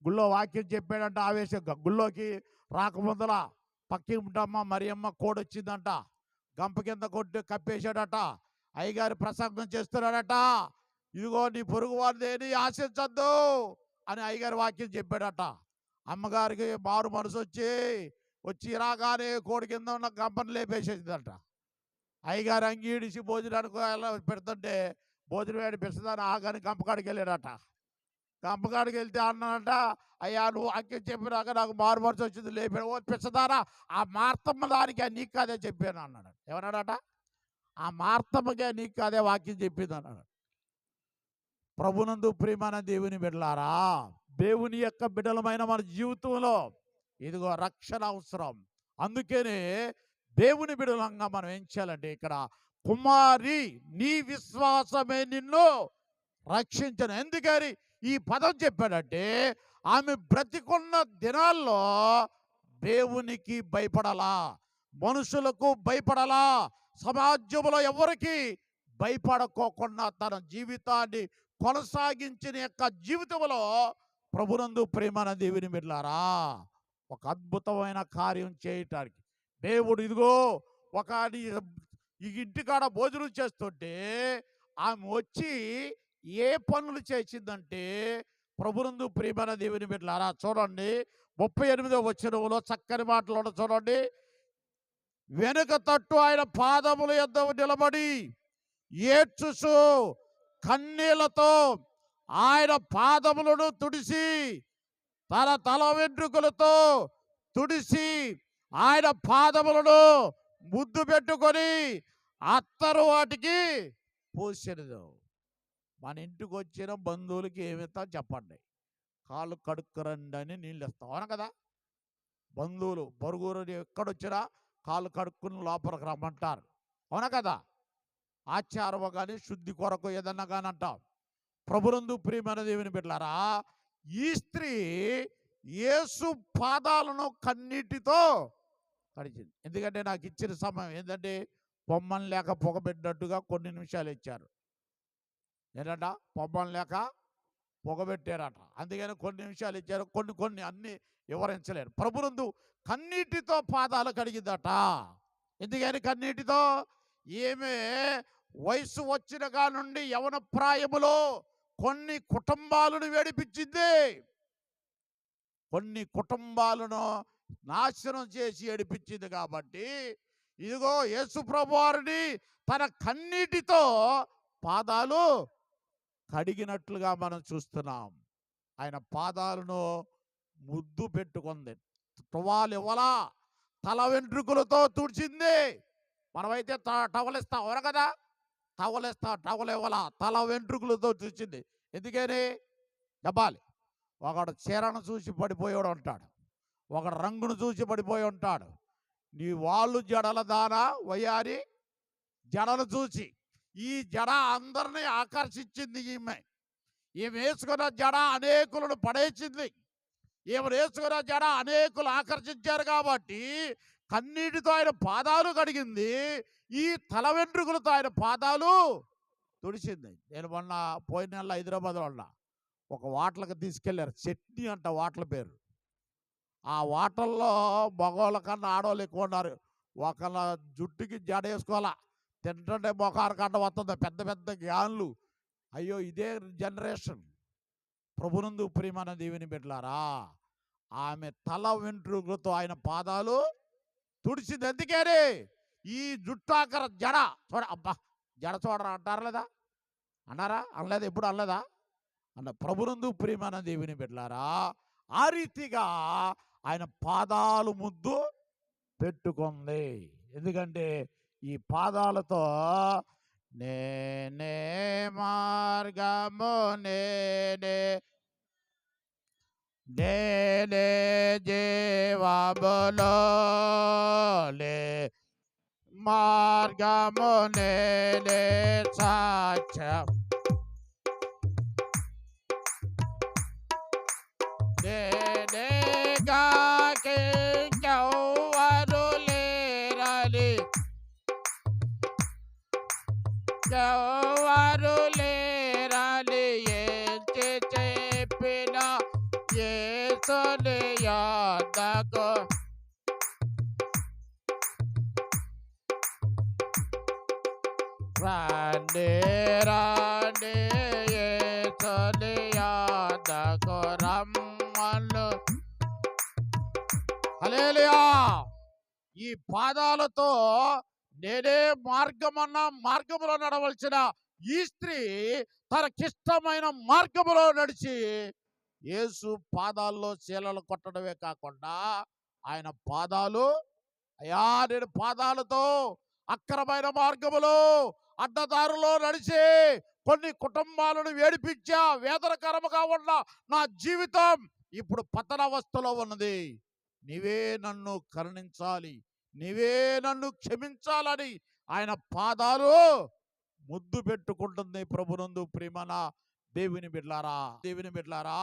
గుళ్ళో వాక్యం చెప్పాడంట ఆవేశంగా. గుళ్ళోకి రాకముందల పక్కింటమ్మ మరియమ్మ కోడొచ్చిందంట, గంప కింద కొట్టి కప్పేశాడట. అయ్యగారు ప్రసంగం చేస్తున్నాడట, ఇదిగో నీ పొరుగు వారిదేని ఆశించద్దు అని అయ్యగారు వాక్యం చెప్పాడట. అమ్మగారికి మారు మనసు వచ్చి రాగానే కోడి కింద ఉన్న గంపను లేపేసేసిందట. అయ్యగారు అంగీడిసి భోజనానికి ఎలా పెడుతుంటే భోజనం వేడి పిస్తుందని ఆగాని గంపకాడికి వెళ్ళాడట. గంపకాడికి వెళ్తే అన్నాడట, అయ్యా నువ్వు వాక్యం చెప్పినాక నాకు మారు మనసు వచ్చింది లేపాడు. ఓ పిచ్చదారా, ఆ మార్తమ్మ దానికి నీకు కాదే చెప్పాను అన్నాడు. ఏమన్నాడట? ఆ మార్తమ్మకే నీకు కాదే వాక్యం చెప్పింది అన్నాడు. ప్రభునందు ప్రియమైన దేవుని బిడ్డలారా, దేవుని యొక్క బిడ్డలమైన మన జీవితంలో ఇదిగో రక్షణ అవసరం. అందుకనే దేవుని బిడ్డలంగా మనం ఏం చేయాలంటే, ఇక్కడ కుమారి నీ విశ్వాసమే నిన్ను రక్షించను. ఎందుకని ఈ పదం చెప్పాడంటే, ఆమె బ్రతికున్న దినాల్లో దేవునికి భయపడాలా, మనుషులకు భయపడాలా, సమాజంలో ఎవరికి భయపడకోకుండా తన జీవితాన్ని కొనసాగించిన యొక్క జీవితంలో ప్రభునందు ప్రేమన దేవుని బిడ్డలారా, ఒక అద్భుతమైన కార్యం చేయటానికి దేవుడు ఇదిగో ఒక ఈ ఇంటికాడ భోజనం చేస్తుంటే ఆమె వచ్చి ఏ పనులు చేసిందంటే, ప్రభునందు ప్రియమైన దేవుని బిడ్డలారా చూడండి, 38వ వచనంలో చక్కని మాటలు చూడండి. వెనుక తట్టు ఆయన పాదముల యొద్ద నిలబడి ఏడ్చుచు కన్నీళ్లతో ఆయన పాదములను తుడిసి తన తల వెంట్రుకలతో తుడిసి ఆయన పాదములను ముద్దు పెట్టుకొని అత్తరు వాటికి పూసెను. మన ఇంటికి వచ్చిన బంధువులకి ఏమిస్తాం చెప్పండి? కాళ్ళు కడుక్కురండి అని నీళ్ళు ఇస్తాం, అవునా కదా. బంధువులు పొరుగురు ఎక్కడొచ్చినా కాళ్ళు కడుక్కుని లోపలికి రమ్మంటారు, అవునా కదా. ఆచారము కానీ శుద్ధి కొరకు ఏదన్నా కానీ అంటాం. ప్రభునందు ప్రియమైన దేవుని బిడ్డలారా, ఈ స్త్రీ యేసు పాదాలను కన్నీటితో కడిచింది. ఎందుకంటే నాకు ఇచ్చిన సమయం ఏంటంటే, పొమ్మని లేక పొగబెట్టినట్టుగా కొన్ని నిమిషాలు ఇచ్చారు. ఏంటంట? పొమ్మని లేక పొగబెట్టారట. అందుకని కొన్ని నిమిషాలు ఇచ్చారు, కొన్ని అన్ని వివరించలేరు. ప్రభునందు కన్నీటితో పాదాలు కడిగిందట. ఎందుకని కన్నీటితో? ఏమే వయసు వచ్చిన నుండి యవన ప్రాయములో కొన్ని కుటుంబాలను ఏడిపించింది, కొన్ని కుటుంబాలను నాశనం చేసి ఏడిపించింది. కాబట్టి ఇదిగో యేసు ప్రభువారిని తన కన్నీటితో పాదాలు కడిగినట్లుగా మనం చూస్తున్నాం. ఆయన పాదాలను ముద్దు పెట్టుకుంది, టువాలు ఇవ్వలా, తల వెంట్రుకలతో తుడిచింది. మనమైతే టవలిస్తాం, అవును కదా. టవల్ ఇవ్వలా, తల వెంట్రుకలతో తుడిచింది. ఎందుకని చెప్పాలి. ఒకడు చీరను చూసి పడిపోయాడు ఉంటాడు, ఒకడు రంగును చూసి పడిపోయి ఉంటాడు. నీ వాళ్ళు జడల దానా వయ్యారి జడలు చూసి. ఈ జడ అందరినీ ఆకర్షించింది. ఈమె వేసుకున్న జడ అనేకులను పడేసింది. ఈమె వేసుకున్న జడ అనేకులు ఆకర్షించారు కాబట్టి కన్నీటితో ఆయన పాదాలు కడిగింది. ఈ తల వెంట్రుకలతో ఆయన పాదాలు తుడిచింది. నేను మొన్న పోయిన నెల హైదరాబాద్లో ఉన్నా. ఒక వాటలకు తీసుకెళ్లారు, చట్నీ అంట వాటల పేరు. ఆ వాటల్లో మగవాళ్ళ కన్నా ఆడవాళ్ళు ఎక్కువ ఉన్నారు. ఒకళ్ళ జుట్టుకి జడ వేసుకోవాలా, తింటుంటే మొఖారు కంట వస్తుంది, పెద్ద పెద్ద జ్ఞానులు. అయ్యో, ఇదే జనరేషన్. ప్రభునందు ప్రియమైన దేవుని బిడ్డలారా, ఆమె తల వెంట్రుకలతో ఆయన పాదాలు తుడిచింది. ఎందుకని? ఈ జుట్టాకర జడ చూడ. అబ్బా, జడ చూడరా అంటారా లేదా? అన్నారా? అనలేదు? ఎప్పుడు అనలేదా? అన్న. ప్రభునందు ప్రియమైన దేవుని బిడ్డలారా, ఆ రీతిగా ఆయన పాదాలు ముద్దు పెట్టుకుంది. ఎందుకంటే ఈ పాదాలతో నేనే మార్గము, నేనే జీవములో, మార్గము, నేనే సాక్ష్యం, నేనే గాకెవ్వరు లేరని, ఎవరు లేరని ఎంచి చెప్పిన యేసుని యొద్దకు రండి, రండి, యేసుని యొద్దకు రమ్మను. హల్లెలూయా. ఈ పాదాలతో నేనే మార్గమన్న మార్గములో నడవలసిన ఈ స్త్రీ తనకిష్టమైన మార్గములో నడిచి యేసు పాదాల్లో చీలలు కొట్టడమే కాకుండా ఆయన పాదాలు, అయ్యా నేను పాదాలతో అక్రమైన మార్గములో అడ్డదారులో నడిచి కొన్ని కుటుంబాలను వేడిపించా, వేదనకరముగా ఉన్న నా జీవితం ఇప్పుడు పతనావస్థలో ఉన్నది. నీవే నన్ను కరుణించాలి, నీవే నన్ను క్షమించాలని ఆయన పాదాలు ముద్దు పెట్టుకుంటుంది. ప్రభునందు ప్రియమైన దేవుని బిడ్డలారా,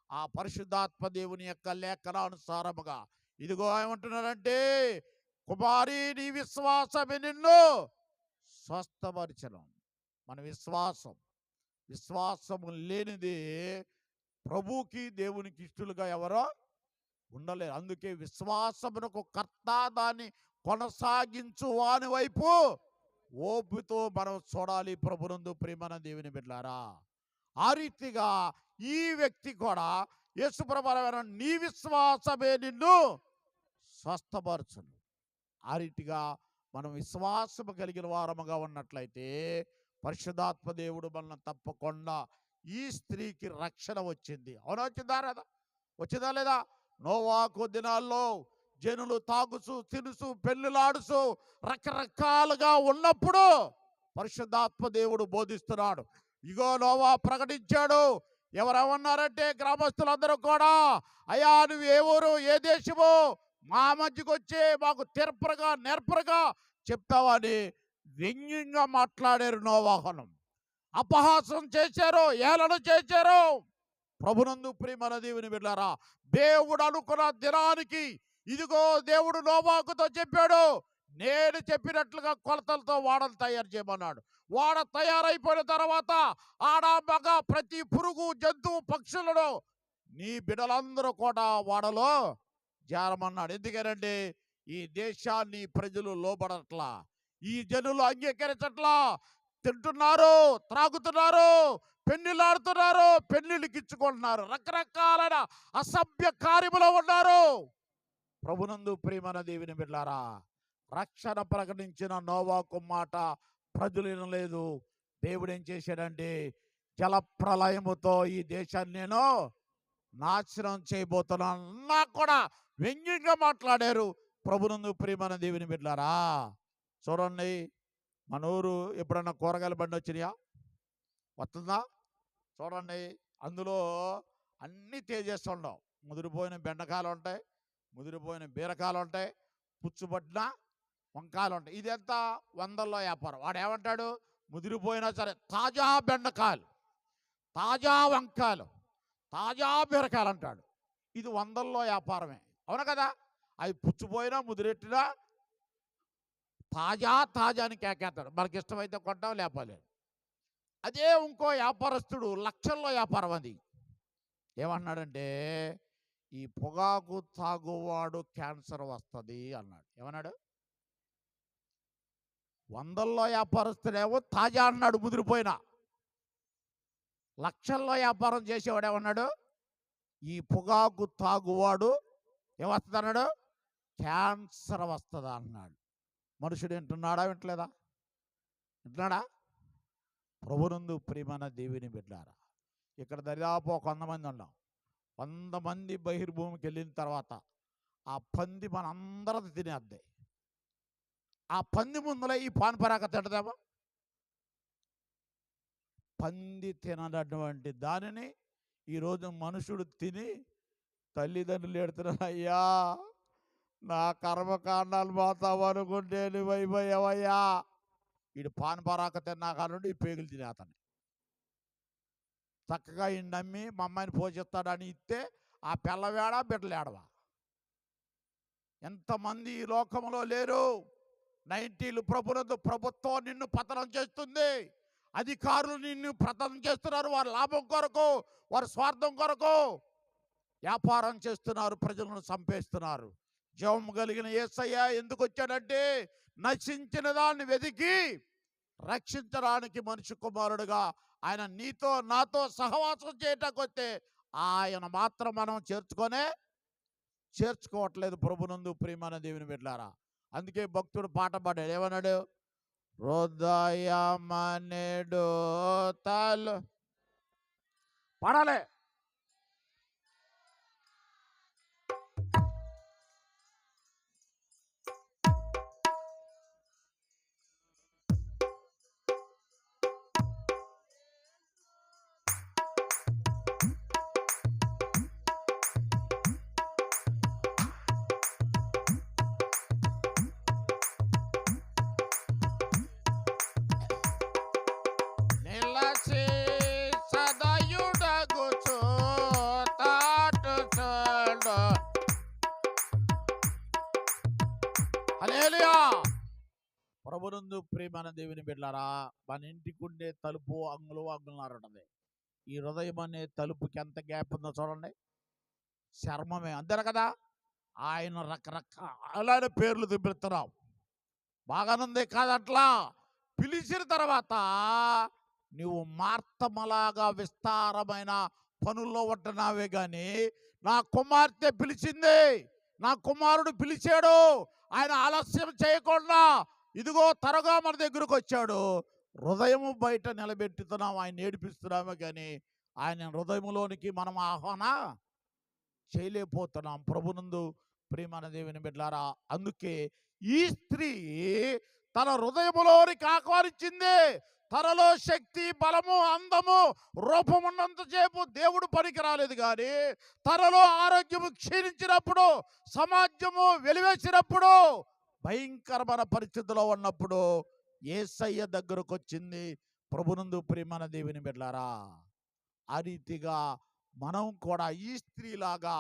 ఆ పరిశుద్ధాత్మ దేవుని యొక్క లేఖనానుసారముగా ఇదిగో ఏమంటున్నారంటే, కుమారి నీ విశ్వాసమే నిన్ను స్వస్థపరిచెను. మన విశ్వాసము లేనిది ప్రభుకి దేవునికి ఇష్టలుగా ఎవరో ఉండలేరు. అందుకే విశ్వాసమునకు కర్త దాన్ని కొనసాగించు వాని వైపు ఓపుతో మనం చూడాలి. ప్రభునందు ప్రియమైన దేవుని బిడ్డలారా, ఆ రీతిగా ఈ వ్యక్తి కూడా యేసుప్రభువైన నీ విశ్వాసమే నిన్ను స్వస్థపరచును. ఆ రీతిగా మనం విశ్వాసము కలిగిన వారముగా ఉన్నట్లయితే పరిశుద్ధాత్మ దేవుడు మనల్ని తప్పకుండా, ఈ స్త్రీకి రక్షణ వచ్చింది. అవునా? వచ్చిందా లేదా? నోవాహు దినాల్లో జనులు తాగుచు తినుసు పెళ్ళిలాడుచు రకరకాలుగా ఉన్నప్పుడు పరిశుద్ధాత్మ దేవుడు బోధిస్తున్నాడు. ఇగో నోవా ప్రకటించాడు. ఎవరెవన్నారంటే గ్రామస్తులందరూ కూడా, అయ్యా నువ్వు ఏ ఊరు, ఏ దేశము, మా మధ్యకు వచ్చి మాకు నేర్పరగా చెప్తావని వ్యంగ్యంగా మాట్లాడారు. నోవాహును అపహాసం చేశారు, ఏళన చేశారు. ప్రభునందు ప్రియమైన దేవుని బిడ్డలారా, దేవుడు అనుకున్న దినానికి ఇదిగో దేవుడు నోవాహుతో చెప్పాడు, నేను చెప్పినట్లుగా కొలతలతో వాడలు తయారు చేయమన్నాడు. వాడ తయారైపోయిన తర్వాత ఆడ మగ ప్రతి పురుగు జంతువు పక్షులను నీ బిడ్డలందరూ కూడా వాడలో జారమన్నాడు. ఎందుకనంటే ఈ దేశాన్ని ప్రజలు లోబడట్లా, ఈ జనులు అంగీకరించట్లా. తింటున్నారు, త్రాగుతున్నారు, పెళ్లిలాడుతున్నారు, పెళ్లిళ్ళకి ఇచ్చుకుంటున్నారు, రకరకాలైన అసభ్య కార్యములో ఉన్నారు. ప్రభునందు ప్రియమైన దేవుని బిడ్డలారా, రక్షణ ప్రకటించిన నోవాహు మాట ప్రజలు వినలేదు. దేవుడు ఏం చేశాడంటే జల ప్రళయముతో ఈ దేశాన్ని నేను నాశనం చేయబోతున్నాను నాకు కూడా వ్యంగ్యంగా మాట్లాడారు. ప్రభునందు ప్రియమైన దేవుని బిడ్డలారా, చూడండి, మన ఊరు ఎప్పుడన్నా కూరగాయల బండి వచ్చినాయా? వస్తుందా? చూడండి, అందులో అన్నీ తేజేస్తుండవు. ముదిరిపోయిన బెండకాయలు ఉంటాయి, ముదిరిపోయిన బీరకాయలు ఉంటాయి, పుచ్చుపట్టిన వంకాయలు ఉంటాయి. ఇదంతా వందల్లో వ్యాపారం. వాడు ఏమంటాడు, ముదిరిపోయినా సరే తాజా బెండకాయలు, తాజా వంకాయలు, తాజా బీరకాయలు అంటాడు. ఇది వందల్లో వ్యాపారమే, అవును కదా? అవి పుచ్చిపోయినా ముదిరెట్టినా తాజా తాజా అని కేకేస్తాడు. మనకి ఇష్టమైతే కొంటాం, లేపలేదు. అదే ఇంకో వ్యాపారస్తుడు లక్షల్లో వ్యాపారం. అది ఏమన్నాడంటే, ఈ పొగాకు తాగువాడు క్యాన్సర్ వస్తుంది అన్నాడు. ఏమన్నాడు? వందల్లో వ్యాపారస్తుడేమో తాజా అన్నాడు ముదిరిపోయినా. లక్షల్లో వ్యాపారం చేసేవాడు ఏమన్నాడు, ఈ పొగాకు తాగువాడు ఏమొస్తుంది అన్నాడు, క్యాన్సర్ వస్తుంది అన్నాడు. మనుషుడు వింటున్నాడా, వింటలేదా? వింటున్నాడా? ప్రభునందు ప్రియమైన దేవుని బిడ్డారా, ఇక్కడ దరిదాపు 100 మంది ఉన్నాం. 100 మంది బహిర్భూమికి వెళ్ళిన తర్వాత ఆ పంది మనందరది తినేద్ది. ఆ పంది ముందులో ఈ పాన్పరాక తింటదేమో. పంది తినటువంటి దానిని ఈరోజు మనుషుడు తిని తల్లిదండ్రులు ఎడుతున్నారు, అయ్యా నా కర్మకాండాలు పోతావు అనుకుంటే నువ్వైపోయావయ్యా. వీడు పాన్పరాక తిన్నాక నుండి ఈ పేగులు తినేతని చక్కగా ఈ నమ్మి మా అమ్మాయిని పోషిస్తాడని ఇస్తే ఆ పిల్లవేడా బిడ్డలేడవా? ఎంతమంది ఈ లోకంలో లేరు? 90లు ప్రభునందు ప్రభుత్వం నిన్ను పతనం చేస్తుంది, అధికారులు నిన్ను పతనం చేస్తున్నారు. వారి లాభం కొరకు, వారి స్వార్థం కొరకు వ్యాపారం చేస్తున్నారు, ప్రజలను చంపేస్తున్నారు. జీవం కలిగిన యేసయ్య ఎందుకు వచ్చాడంటే, నశించిన దాన్ని వెతికి రక్షించడానికి మనిషి కుమారుడుగా ఆయన నీతో నాతో సహవాసం చేయటానికి వస్తే ఆయన మాత్రం మనం చేర్చుకోవట్లేదు. ప్రభునందు ప్రియమైన దేవుని బిడ్డలారా, అందుకే భక్తుడు పాట పాడాడు. ఏమన్నాడు? హృదయమనేడు తలు పాడాలి. నిలచి సదయుడగుచు తాటు చూడు. హల్లెలూయా. ప్రభునందు ప్రియమైన దేవుని బిడ్డలారా, మన ఇంటికి ఉండే తలుపు అంగుళన్నర ఉంటుంది. ఈ హృదయం అనే తలుపుకి ఎంత గ్యాప్ ఉందో చూడండి. చర్మమే, అంతేనా కదా? ఆయన రకరకాలైన పేర్లు తిప్పుతున్నాం, బాగానుంది కాదట్లా. పిలిచిన తర్వాత నువ్వు మార్తమలాగా విస్తారమైన పనుల్లో ఉంటున్నావే కానీ, నా కుమార్తె పిలిచింది, నా కుమారుడు పిలిచాడు, ఆయన ఆలస్యం చేయకుండా ఇదిగో త్వరగా మన దగ్గరకు వచ్చాడు. హృదయము బయట నిలబెట్టుతున్నాం, ఆయన ఏడిపిస్తున్నామే కానీ ఆయన హృదయంలోనికి మనం ఆహ్వాన చేయలేకపోతున్నాం. ప్రభునందు ప్రియమైన దేవుని బిడ్డలారా, అందుకే ఈ స్త్రీ తన హృదయములోనికి ఆహ్వానించింది. తనలో శక్తి, బలము, అందము, రూపం ఉన్నంతసేపు దేవుడు పనికి రాలేదు. కానీ తనలో ఆరోగ్యము క్షీణించినప్పుడు, సమాజము వెలివేసినప్పుడు, భయంకరమైన పరిస్థితిలో ఉన్నప్పుడు యేసయ్య దగ్గరకు వచ్చింది. ప్రభునందు ప్రియమైన దేవుని బిడ్డలారా, ఆ రీతిగా మనం కూడా ఈ స్త్రీలాగా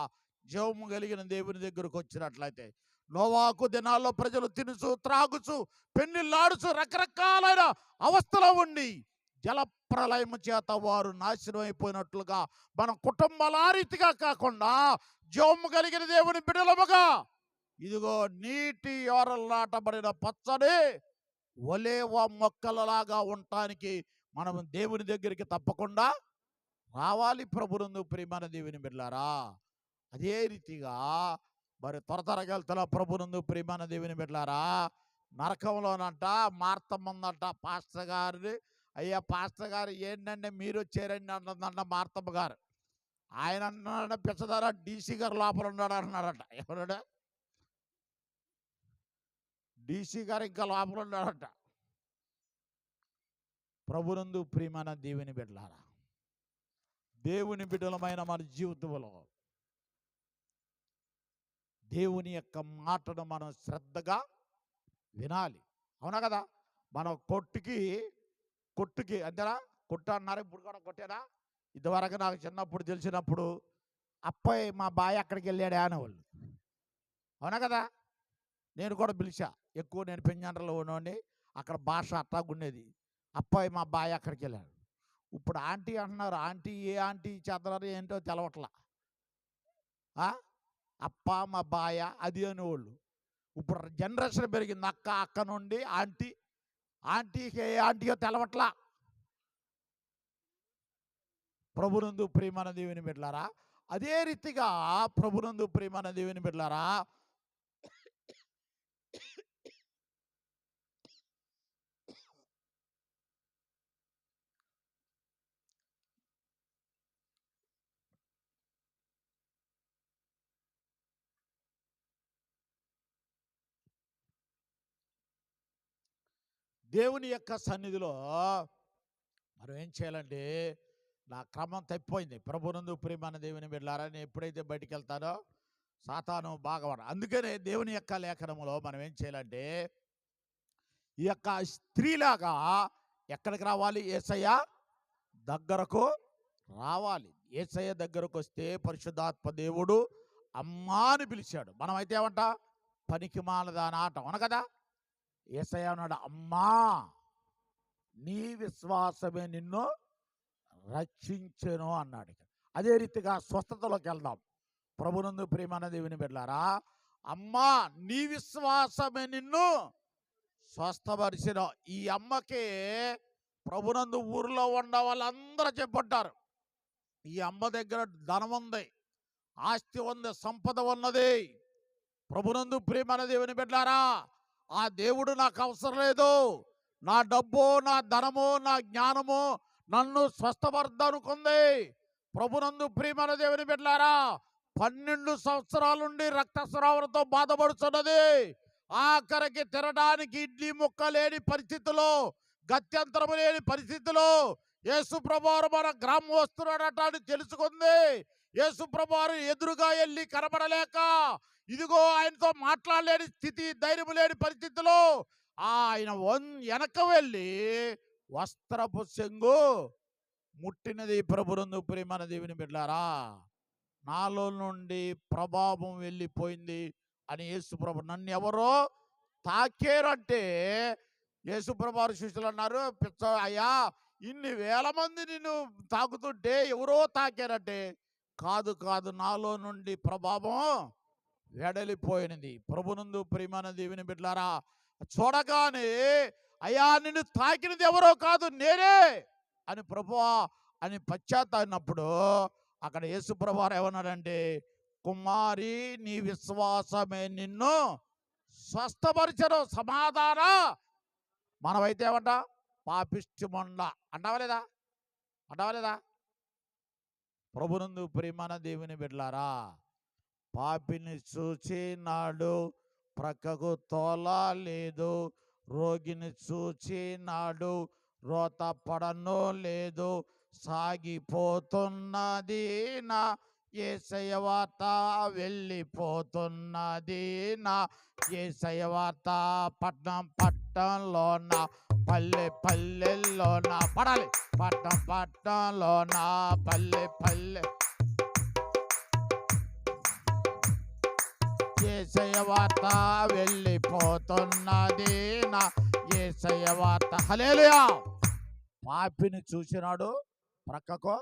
జీవము కలిగిన దేవుని దగ్గరకు వచ్చినట్లయితే, నోవాకు దినాల్లో ప్రజలు తినుచు త్రాగుచు పెన్నిల్లాడుచు రకరకాలైన అవస్థలో ఉండి జలప్రలయము చేత వారు నాశనం అయిపోయినట్లుగా మన కుటుంబాల ఆ రీతిగా కాకుండా జీవము కలిగిన దేవుని బిడ్డలముగా ఇదిగో నీటి ఓరలు నాటబడిన పచ్చని ఒలేవ మొక్కలలాగా ఉండటానికి మనం దేవుని దగ్గరికి తప్పకుండా రావాలి. ప్రభునందు ప్రియమైన దేవుని బిడ్డలారా, అదే రీతిగా మరి త్వరతరగెళ్తున్న ప్రభునందు ప్రియమైన దేవుని బిడ్డలారా, నరకంలోనంట మార్తమ్మందంట పాస్టర్ గారిని. అయ్యా పాస్టర్ గారు ఏంటంటే మీరు వచ్చారండి అంటుందంట మార్తమ్మ గారు. ఆయన అన్నాడు, పిచ్చదారా డీసీ గారు లోపల ఉన్నాడు అన్నాడట. ఎవరాడు? డీసీ గారు ఇంకా లోపల ఉన్నాడట. ప్రభునందు ప్రియమైన దేవుని బిడ్డలారా, దేవుని బిడ్డలమైన మన జీవితంలో దేవుని యొక్క మాటను మనం శ్రద్ధగా వినాలి. అవునా కదా? మనం కొట్టుకి అంతేనా? కొట్టు అన్నారు, ఇప్పుడు కూడా కొట్టేనా? ఇదివరకు నాకు చిన్నప్పుడు తెలిసినప్పుడు అబ్బాయి మా బాయ్ అక్కడికి వెళ్ళాడే అనేవాళ్ళు. అవునా కదా? నేను కూడా పిలిచా. ఎక్కువ నేను పెంజండ్రలో ఉన్నోడిని, అక్కడ భాష అట్టాగుండేది. అబ్బాయి మా బాయ్ అక్కడికి వెళ్ళాడు. ఇప్పుడు ఆంటీ అంటున్నారు. ఆంటీ ఏ ఆంటీ చేస్తున్నారు ఏంటో తెలవట్లా. అప్ప మా బాయ అది అనేవాళ్ళు. ఇప్పుడు జనరేషన్ పెరిగింది. అక్క నుండి ఆంటీకి ఏ ఆంటీయో తెలవట్లా. ప్రభునందు ప్రియమైన దేవుని బిడ్డలారా, అదే రీతిగా ప్రభునందు ప్రియమైన దేవుని బిడ్డలారా, దేవుని యొక్క సన్నిధిలో మనం ఏం చేయాలంటే, నా క్రమం తప్పిపోయింది. ప్రభునందు ప్రియమైన దేవుని బిడ్డలారా, నేను ఎప్పుడైతే బయటికి వెళ్తానో సాతాను బాగా అందుకనే దేవుని యొక్క లేఖనములో మనం ఏం చేయాలంటే, ఈ యొక్క స్త్రీలాగా ఎక్కడికి రావాలి? యేసయ్య దగ్గరకు రావాలి. యేసయ్య దగ్గరకు వస్తే పరిశుద్ధాత్మ దేవుడు అమ్మా అని పిలిచాడు. మనమైతే ఏమంట? పనికి మాలదాన ఆట. అవును కదా? యేసయ్య అన్నాడు, అమ్మా నీ విశ్వాసమే నిన్ను రక్షించెను అన్నాడు. అదే రీతిగా స్వస్థతలోకి వెళ్దాం. ప్రభునందు ప్రియమైన దేవుని బిడ్డలారా, అమ్మా నీ విశ్వాసమే నిన్ను స్వస్థపరిచిన ఈ అమ్మకి ప్రభునందు ఊరిలో ఉన్న వాళ్ళందరూ చెప్పంటారు, ఈ అమ్మ దగ్గర ధనం ఉంది, ఆస్తి ఉంది, సంపద ఉన్నది. ప్రభునందు ప్రియమైన దేవుని బిడ్డలారా, ఆ దేవుడు నాకు అవసరం లేదు. నా డబ్బు, నా ధనము, నా జ్ఞానము నన్ను స్వస్థపరదనుకుంది. ప్రభునందు ప్రియమైన దేవుని బిడ్డలారా, 12 సంవత్సరాల నుండి రక్తస్రావంతో బాధపడుతున్నది. ఆఖరికి తినడానికి ఇడ్లీ ముక్క లేని పరిస్థితిలో, గత్యంతరము లేని పరిస్థితిలో యేసు ప్రభువారు మన గ్రామం వస్తున్నాడట అని తెలుసుకుంది. యేసు ప్రభువారు ఎదురుగా వెళ్ళి కనబడలేక, ఇదిగో ఆయనతో మాట్లాడలేని స్థితి, ధైర్యం లేని పరిస్థితిలో ఆయన వెనక వెళ్ళి వస్త్రపు చెంగు ముట్టినది. ప్రభునందు ప్రియమైన దేవుని బిడ్డలారా, నాలో నుండి ప్రభావం వెళ్ళిపోయింది అని యేసు ప్రభు. నన్ను ఎవరో తాకేరంటే యేసు ప్రభువారు శిష్యులు అన్నారు, పిచ్చ అయ్యా ఇన్ని వేల మంది నిన్ను తాకుతుంటే ఎవరో తాకారంటే, కాదు నాలో నుండి ప్రభావం వెడలిపోయినది. ప్రభునందు ప్రియమైన దేవుని బిడ్డలారా, చూడగానే అయ్యా నిన్ను తాకినది ఎవరో కాదు నేనే అని ప్రభువా అని పశ్చాత్తాపడినప్పుడు అక్కడ యేసు ప్రభువారు ఏమన్నాడంటే, కుమారి నీ విశ్వాసమే నిన్ను స్వస్థపరిచను. సమాధాన. మనమైతే ఏమంట? పాపిష్టిమండ అంటావా లేదా? ప్రభునందు ప్రియమైన దేవుని బిడ్డలారా, పాపిని చూచినాడు ప్రక్కకు తోలలేదు, రోగిని చూచినాడు రోత పడను లేదు, సాగిపోతున్నది నా యేసయ్య వార్త, వెళ్ళిపోతున్నది నా యేసయ్య వార్త. పట్టణంలోన పల్లెల్లోన పడాలి, పట్టణంలోన పల్లె యేసయ్య వార్త, వెళ్ళిపోతున్నది నా యేసయ్య వార్త. హల్లెలూయా. పాపిని చూసినాడు ప్రక్కకు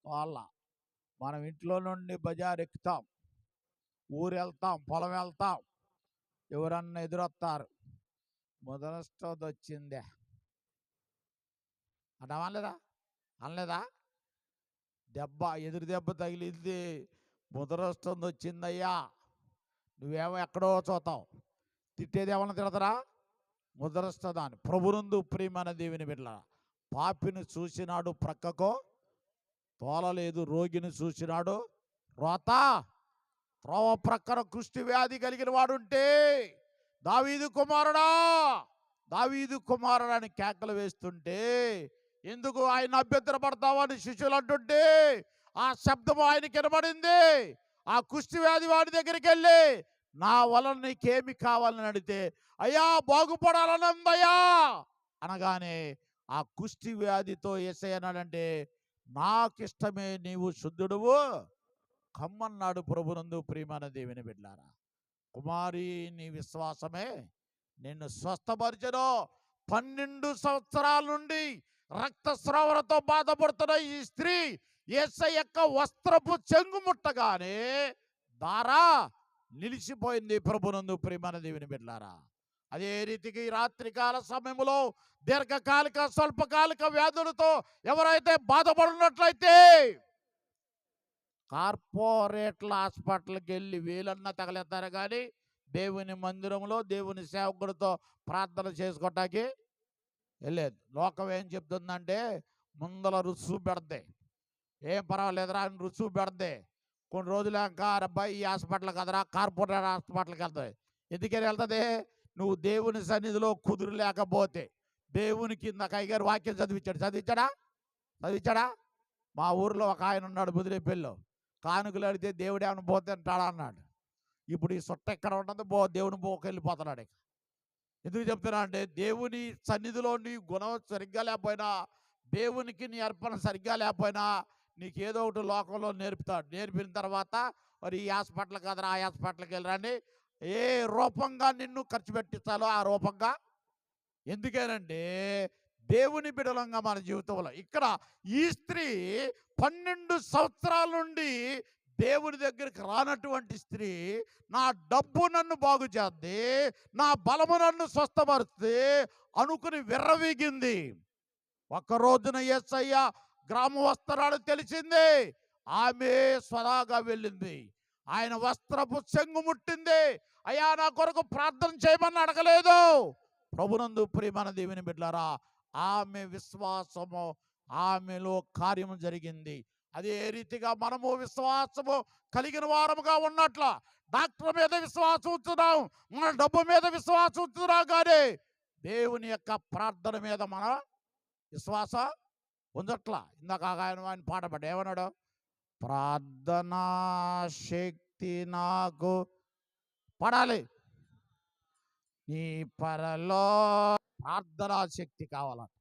వాళ్ళ. మనం ఇంట్లో నుండి బజార్ ఎక్కుతాం, ఊరు వెళ్తాం, పొలం వెళ్తాం, ఎవరన్నా ఎదురొస్తారు, మొదలస్తోది వచ్చిందే అనలేదా? ఎదురు దెబ్బ తగిలింది, ముదరొస్తుంది వచ్చిందయ్యా, నువ్వేమో ఎక్కడో చూతావు. తిట్టేది ఏమన్నా తిడతారా? ముదరస్తుందా అని. ప్రభునందు ప్రియమైన దేవుని బిడ్డలారా, పాపిని చూసినాడు ప్రక్కకు తోలలేదు, రోగిని చూసినాడు రోత. త్రోవ ప్రక్కన కుష్టి వ్యాధి కలిగిన వాడుంటే దావీదు కుమారుడా అని కేకలు వేస్తుంటే ఎందుకు ఆయన అభ్యంతరపడతావని శిష్యులు అంటుంటే ఆ శబ్దము ఆయనకి వినబడింది. ఆ కుష్టి వ్యాధి వాడి దగ్గరికి వెళ్ళి, నా వలన నీకేమి కావాలని అడిగితే, అయ్యా బాగుపడాలని ఉందయ్యా అనగానే ఆ కుష్టి వ్యాధితో యేసయ్య అన్నాడంటే, నాకిష్టమే నీవు శుద్ధుడువు కమ్మన్నాడు. ప్రభునందు ప్రియమైన దేవుని బిడ్డలారా, కుమారి నీ విశ్వాసమే నిన్ను స్వస్థపరిచెను. 12 సంవత్సరాల నుండి రక్తస్రావణతో బాధపడుతున్న ఈ స్త్రీ యేసయ్య యొక్క వస్త్రపు చెంగు ముట్టగానే దారా నిలిచిపోయింది. ప్రభునందు ప్రియమైన దేవుని బిడ్డలారా, అదే రీతికి ఈ రాత్రికాల సమయంలో దీర్ఘకాలిక స్వల్పకాలిక వ్యాధులతో ఎవరైతే బాధపడినట్లయితే కార్పొరేట్ల హాస్పిటల్కి వెళ్ళి వీలన్నా తగలేస్తారు కానీ దేవుని మందిరంలో దేవుని సేవకుడితో ప్రార్థన చేసుకోవటానికి వెళ్ళలేదు. లోకం ఏం చెప్తుందంటే ముందల రుసువు పెడతాయి, ఏం పర్వాలేదురా అని రుసువు పెడతాయి. కొన్ని రోజులేక అబ్బాయి ఈ హాస్పిటల్ కదరా కార్పొరేట్ హాస్పిటల్కి వెళ్తాయి. ఎందుకని వెళ్తుంది? నువ్వు దేవుని సన్నిధిలో కుదురు లేకపోతే. దేవునికి ఇందాక అయ్యగారు వాక్యం చదివించాడా? మా ఊరిలో ఒక ఆయన ఉన్నాడు బుదిరేపల్లిలో, కానుకలు అడిగితే దేవుడు ఏమైనా పోతే అంటాడా అన్నాడు. ఇప్పుడు ఈ సొట్ట ఎక్కడ ఉంటుంది, దేవుని వెళ్ళిపోతున్నాడు. ఎందుకు చెప్తున్నా అంటే దేవుని సన్నిధిలో నీ గుణం సరిగ్గా లేకపోయినా, దేవునికి నీ అర్పణ సరిగ్గా లేకపోయినా నీకు ఏదో ఒకటి లోకంలో నేర్పుతాడు. నేర్పిన తర్వాత మరి ఈ హాస్పిటల్ కదరా ఆ హాస్పిటల్కి వెళ్ళరాని ఏ రూపంగా నిన్ను ఖర్చు పెట్టించాలో ఆ రూపంగా. ఎందుకేనంటే దేవుని బిడలంగా మన జీవితంలో ఇక్కడ ఈ స్త్రీ 12 సంవత్సరాల నుండి దేవుని దగ్గరికి రానటువంటి స్త్రీ, నా డబ్బు నన్ను బాగు చేద్ది, నా బలము నన్ను స్వస్థపరుస్తుంది అనుకుని విర్రవీగింది. ఒక్క రోజున యేసయ్య గ్రామ వస్త్రాలు తెలిసింది, ఆమె స్వదాగా వెళ్ళింది. ఆయన వస్త్రపు చెంగు ముట్టింది. అయ్యా నా కొరకు ప్రార్థన చేయమని అడగలేదు. ప్రభునందు ప్రియమైన దేవుని బిడ్డలారా, ఆమె విశ్వాసము ఆమెలో కార్యము జరిగింది. అదే రీతిగా మనము విశ్వాసము కలిగిన వారముగా ఉన్నట్ల డాక్టర్ మీద విశ్వాసం ఉంచుదాం, మన డబ్బు మీద విశ్వాసం ఉంచుదాం, కానీ దేవుని యొక్క ప్రార్థన మీద మన విశ్వాసం ఉంచట్ల. ఇందాక ఆయన పాట పడ్డ ఏమన్నాడు? ప్రార్థనా శక్తి నాకు పడాలి, నీ పరలో ప్రార్థనా శక్తి కావాలంట.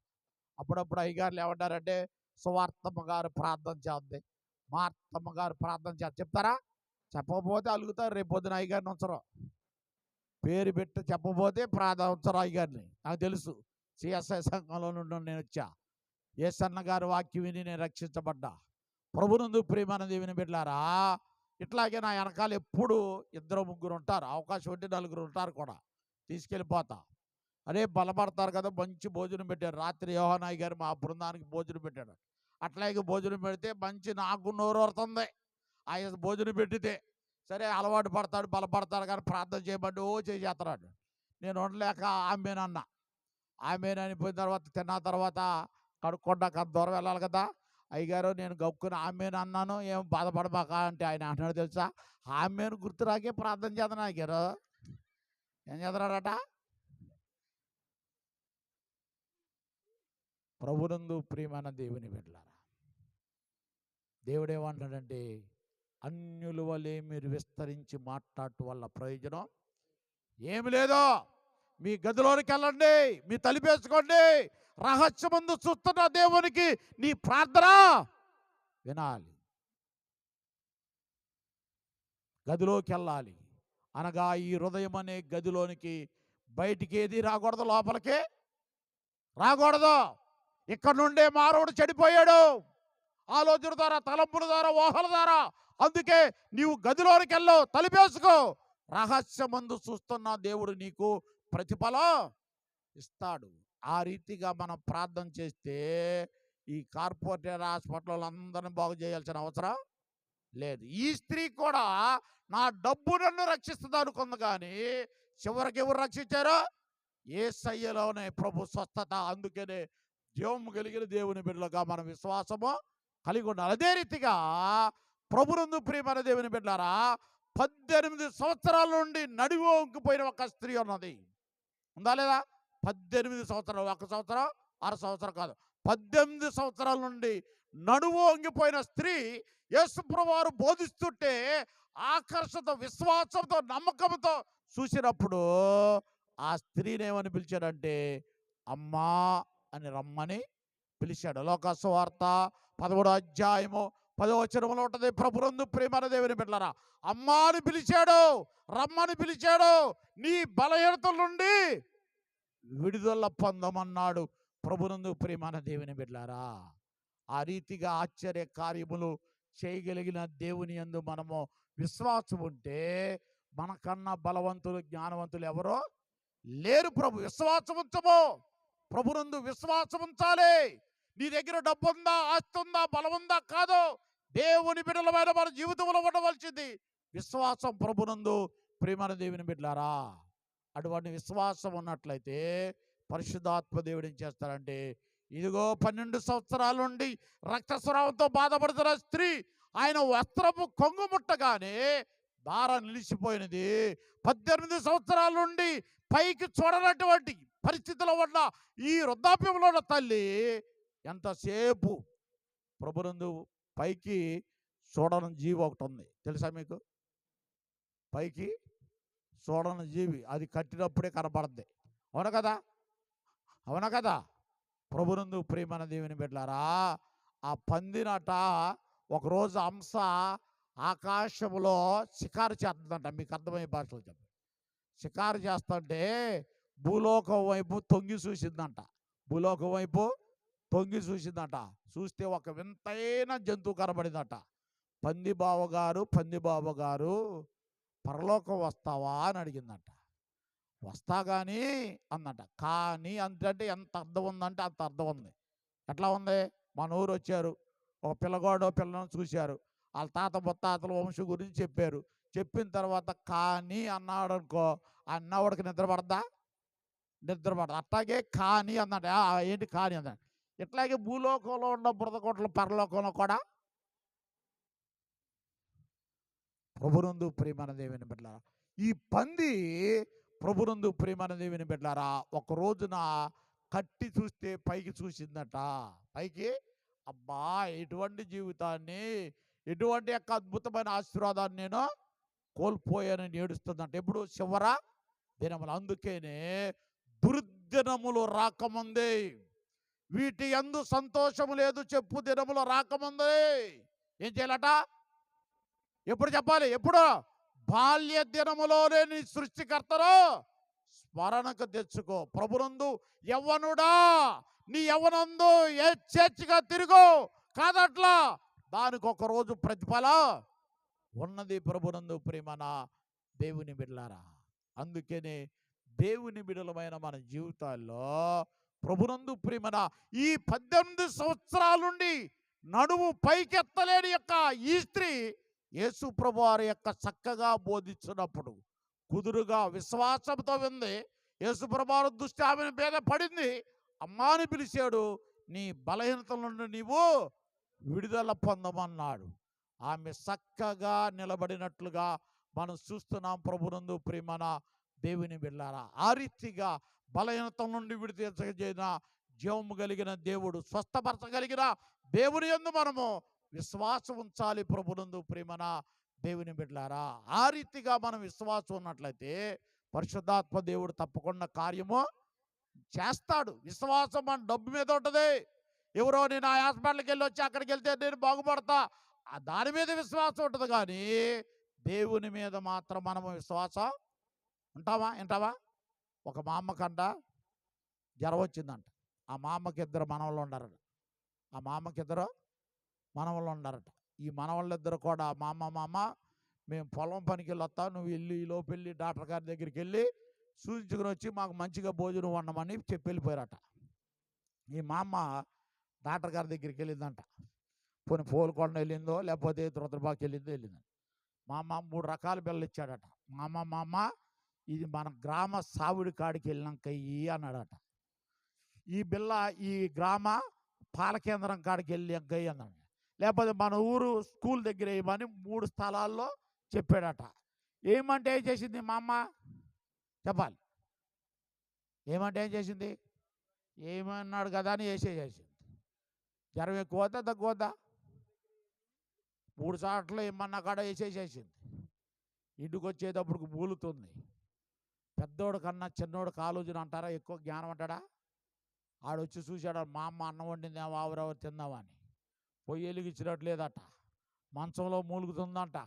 అప్పుడప్పుడు అయ్యగారులు ఏమంటారంటే, సువార్తమ్మ గారు ప్రార్థన చేద్ది, మార్తమ్మ గారు ప్రార్థన చేద్ది చెప్తారా? చెప్పకపోతే అలుగుతారు. రేపు పొద్దున అయ్యగారిని ఉంచరు, పేరు పెట్టి చెప్పబోతే ప్రార్థన ఉంచరు అయ్యగారిని. నాకు తెలుసు, సిఎస్ఐ సంఘంలో నుండి నేను వచ్చా. యేసన్న గారు వాక్యం విని నేను రక్షించబడ్డా. ప్రభునందు ప్రియమైన దేవుని బిడ్డలారా, ఇట్లాగే నా వెనకాల ఎప్పుడు 2-3 ఉంటారు, అవకాశం ఉంటే 4 ఉంటారు కూడా, తీసుకెళ్ళిపోతా. అరే బలపడతారు కదా, మంచి భోజనం పెట్టారు. రాత్రి యోహానాయ్ గారు మా బృందానికి భోజనం పెట్టాడు. అట్లాగే భోజనం పెడితే మంచి నాకు నోరు వరుతుంది. ఆయన భోజనం పెట్టితే సరే అలవాటు పడతాడు, బలపడతాడు, కానీ ప్రార్థన చేయబడి చేస్తున్నాడు. నేను ఉండలేక ఆమెనన్నా. ఆమెను అనిపోయిన తర్వాత తిన్న తర్వాత కడుక్కుండా అంత దూరం వెళ్ళాలి కదా. అయ్యగారు నేను గక్కుని ఆమెను అన్నాను, ఏం బాధపడబాక అంటే ఆయన అంటున్నాడు తెలుసా, ఆమెను గుర్తు రాకే ప్రార్థన చేద్దాను. అయ్యగారు ఏం చేస్తున్నాడట? ప్రభునందు ప్రియమైన దేవుని బిడ్డలారా, దేవుడు ఏమంటాడంటే, అన్యుల వలె మీరు విస్తరించి మాట్లాడటం వల్ల ప్రయోజనం ఏమి లేదో. మీ గదిలోనికి వెళ్ళండి, మీ తలుపేసుకోండి, రహస్యమందు చూస్తున్న దేవునికి నీ ప్రార్థన వినాలి. గదిలోకి వెళ్ళాలి అనగా ఈ హృదయం అనే గదిలోనికి బయటికి ఏది రాకూడదు, లోపలికి రాకూడదు. ఇక్కడ నుండే మానవుడు చెడిపోయాడు, ఆలోచన ద్వారా, తలంపుల ద్వారా, ఊహల ద్వారా. అందుకే నీవు గదిలోనికి వెళ్ళు, తలుపేసుకో. రహస్యమందు చూస్తున్న దేవుడు నీకు ప్రతిఫలం ఇస్తాడు. ఆ రీతిగా మనం ప్రార్థన చేస్తే ఈ కార్పొరేట్ హాస్పిటల్ అందరిని బాగు చేయాల్సిన అవసరం లేదు. ఈ స్త్రీ కూడా నా డబ్బు నన్ను రక్షిస్తుంది అనుకుంది, కానీ చివరికి ఎవరు రక్షించారో? యేసయ్యలోనే ప్రభు స్వస్థత. అందుకనే జీవము కలిగిన దేవుని బిడ్డలుగా మనం విశ్వాసము కలిగి ఉండాలి. అదే రీతిగా ప్రభునందు ప్రియమైన దేవుని బిడ్డలారా, 18 సంవత్సరాల నుండి నడివి వంగిపోయిన ఒక స్త్రీ ఉన్నది. ఉందా లేదా? 18 సంవత్సరాలు, 1 సంవత్సరం 1/2 సంవత్సరం కాదు, 18 సంవత్సరాల నుండి నడువు వంగిపోయిన స్త్రీ యేసుప్రభు వారు బోధిస్తుంటే ఆకర్షత విశ్వాసంతో నమ్మకంతో చూసినప్పుడు ఆ స్త్రీని ఏమని పిలిచాడంటే అమ్మా అని రమ్మని పిలిచాడు. లోకాసు వార్త 13వ అధ్యాయము 10వ వచనంలో ఉంటుంది. ప్రభునందు ప్రియమైన దేవుని బిడ్డలారా, అమ్మా అని పిలిచాడు, రమ్మని పిలిచాడు, నీ బలహీనతల నుండి విడుదల పొందమన్నాడు. ప్రభునందు ప్రియమైన దేవుని బిడ్డలారా, ఆ రీతిగా ఆశ్చర్య కార్యములు చేయగలిగిన దేవుని యందు మనము విశ్వాసం ఉంటే మనకన్నా బలవంతులు జ్ఞానవంతులు ఎవరో లేరు. ప్రభు విశ్వాసం ఉంచము, ప్రభునందు విశ్వాసం ఉంచాలి. నీ దగ్గర డబ్బు ఉందా, ఆస్తి ఉందా, బలం ఉందా కాదు, దేవుని బిడ్డలమైన మన జీవితంలో ఉండవలసింది విశ్వాసం. ప్రభునందు ప్రియమైన దేవుని బిడ్డలారా, అటువంటి విశ్వాసం ఉన్నట్లయితే పరిశుద్ధాత్మ దేవుడు ఏం చేస్తారంటే, ఇదిగో 12 సంవత్సరాల నుండి రక్తస్రావంతో బాధపడుతున్న స్త్రీ ఆయన వస్త్రము కొంగు ముట్టగానే దార నిలిచిపోయినది. 18 సంవత్సరాల నుండి పైకి చూడనటువంటి పరిస్థితిలో ఉన్న ఈ వృద్ధాప్యంలో ఉన్న తల్లి ఎంతసేపు ప్రభునందు పైకి చూడని జీవి ఒకటి ఉంది, తెలుసా మీకు? పైకి చూడని జీవి, అది కట్టినప్పుడే కనపడుద్ది. అవునా కదా? అవునా కదా? ప్రభునందు ప్రియమైన దేవుని బిడ్డలారా, ఆ పందినట ఒకరోజు హంస ఆకాశంలో షికారు చేస్తుందంట. మీకు అర్థమయ్యే భాషలో చెప్పండి. షికారు చేస్తుంటే భూలోకం వైపు తొంగి చూసిందంట. భూలోకం వైపు తొంగి చూసిందంట. చూస్తే ఒక వింతైన జంతువు కనబడిందట. పంది బావ గారు పరలోకం వస్తావా అని అడిగిందంట. వస్తా కానీ అందంట. కానీ అంటే ఎంత అర్థం ఉందంటే అంత అర్థం ఉంది. ఎట్లా ఉంది? మన ఊరు వచ్చారు, ఒక పిల్లను చూశారు, వాళ్ళ తాత ముత్తాతల వంశం గురించి చెప్పారు. చెప్పిన తర్వాత కానీ అన్నాడు అనుకో, అన్నవాడికి నిద్రపడదా? నిద్రపడదు. అట్లాగే కానీ అన్నట. ఏంటి కానీ అన్నాడు. ఇట్లాగే భూలోకంలో ఉన్న బురదకోటలు పరలోకంలో కూడా ప్రభునందు ప్రియమైన దేవుని బిడ్డలారా, ఈ పంది ప్రభునందు ప్రియమైన దేవుని బిడ్డలారా ఒక రోజున కట్టి చూస్తే పైకి చూసిందట. పైకి అబ్బా ఎటువంటి జీవితాన్ని, ఎటువంటి యొక్క అద్భుతమైన ఆశీర్వాదాన్ని నేను కోల్పోయానని ఏడుస్తుందంట. ఎప్పుడు? చివర దినములు. అందుకేనే దుర్దినములు రాకముందే, వీటి యందు సంతోషము లేదు చెప్పు దినములు రాకముందే ఏం చేయాలట? ఎప్పుడు చెప్పాలి? ఎప్పుడు? బాల్య దినములోనే నీ సృష్టికర్తను స్మరణకు తెచ్చుకో. ప్రభునందు యవ్వనుడా, నీ యవ్వనందు ఏ చేర్చిగా తిరుగు కాదట్లా, దానికి ఒక రోజు ప్రతిఫలం ఉన్నది. ప్రభునందు ప్రియమైన దేవుని బిడ్డలారా, అందుకనే దేవుని బిడ్డలమైన మన జీవితాల్లో ప్రభునందు ప్రియమైన ఈ 18 సంవత్సరాల నుండి నడుము పైకెత్తలేని యొక్క ఈ స్త్రీ యేసు ప్రభు వారి యొక్క చక్కగా బోధించినప్పుడు కుదురుగా విశ్వాసంతో ఉంది. యేసు ప్రభు వారి దృష్టి ఆమె మీద పడింది. అమ్మాని పిలిచాడు, నీ బలహీనతల నుండి నీవు విడుదల పొందమన్నాడు. ఆమె చక్కగా నిలబడినట్లుగా మనం చూస్తున్నాం. ప్రభునందు ప్రియమైన దేవుని బిడ్డలారా, ఆ రీతిగా బలహీనత నుండి విడుదల జీవము కలిగిన దేవుడు, స్వస్థపరచగలిగిన దేవుని యందు మనము విశ్వాసం ఉంచాలి. ప్రభునందు ప్రియమైన దేవుని బిడ్డలారా, ఆ రీతిగా మనం విశ్వాసం ఉన్నట్లయితే పరిశుద్ధాత్మ దేవుడు తప్పకుండా కార్యము చేస్తాడు. విశ్వాసం మన డబ్బు మీద ఉంటుంది. ఎవరో నేను ఆ హాస్పిటల్కి వెళ్ళి వచ్చి అక్కడికి వెళ్తే నేను బాగుపడతా, దాని మీద విశ్వాసం ఉంటుంది. కానీ దేవుని మీద మాత్రం మనము విశ్వాసం వింటావా? ఒక మా అమ్మకంట జ్వరం వచ్చిందంట. ఆ మా అమ్మకి 2 మనవళ్ళు ఉండారట. ఈ మనవాళ్ళిద్దరు కూడా మామ మేము పొలం పనికి వెళ్ళొస్తా, నువ్వు వెళ్ళి ఈ లోపు వెళ్ళి డాక్టర్ గారి దగ్గరికి వెళ్ళి చూపించుకుని వచ్చి మాకు మంచిగా భోజనం వండమని చెప్పి వెళ్ళిపోయారట. ఈ మా అమ్మ డాక్టర్ గారి దగ్గరికి వెళ్ళిందంట. పోనీ పోల్కొండ వెళ్ళిందో లేకపోతే రుద్రబాకి వెళ్ళిందంట. మా అమ్మ 3 రకాల బిళ్ళలు ఇచ్చాడట. మా అమ్మ ఇది మన గ్రామ సావుడి కాడికి వెళ్ళినాక ఇయ్యి అన్నాడట. ఈ బిళ్ళ ఈ గ్రామ పాల కేంద్రం కాడికి వెళ్ళి అగ్గయ్యి అన్నాడు. లేకపోతే మన ఊరు స్కూల్ దగ్గర వేయమని 3 స్థలాల్లో చెప్పాడట. ఏమంటే ఏం చేసింది మా అమ్మ? చెప్పాలి. ఏమంటే ఏం చేసింది? ఏమన్నాడు కదా అని చేసింది. జ్వరం ఎక్కువ అవుతా తక్కువ అవుతా 3 సార్లు ఇమ్మన్నా కాడ వేసేసేసింది. ఇంటికి వచ్చేటప్పటికి మూలుతుంది. పెద్దోడు కన్నా చిన్నోడు ఆలోచన అంటారా ఎక్కువ జ్ఞానం అంటాడా? ఆడొచ్చి చూశాడు, మా అమ్మ అన్నం వండిందేమో ఆవురెవరు తిందామని. పొయ్యి వెలిగించినట్టు లేదట, మంచంలో మూలుగుతుందంట.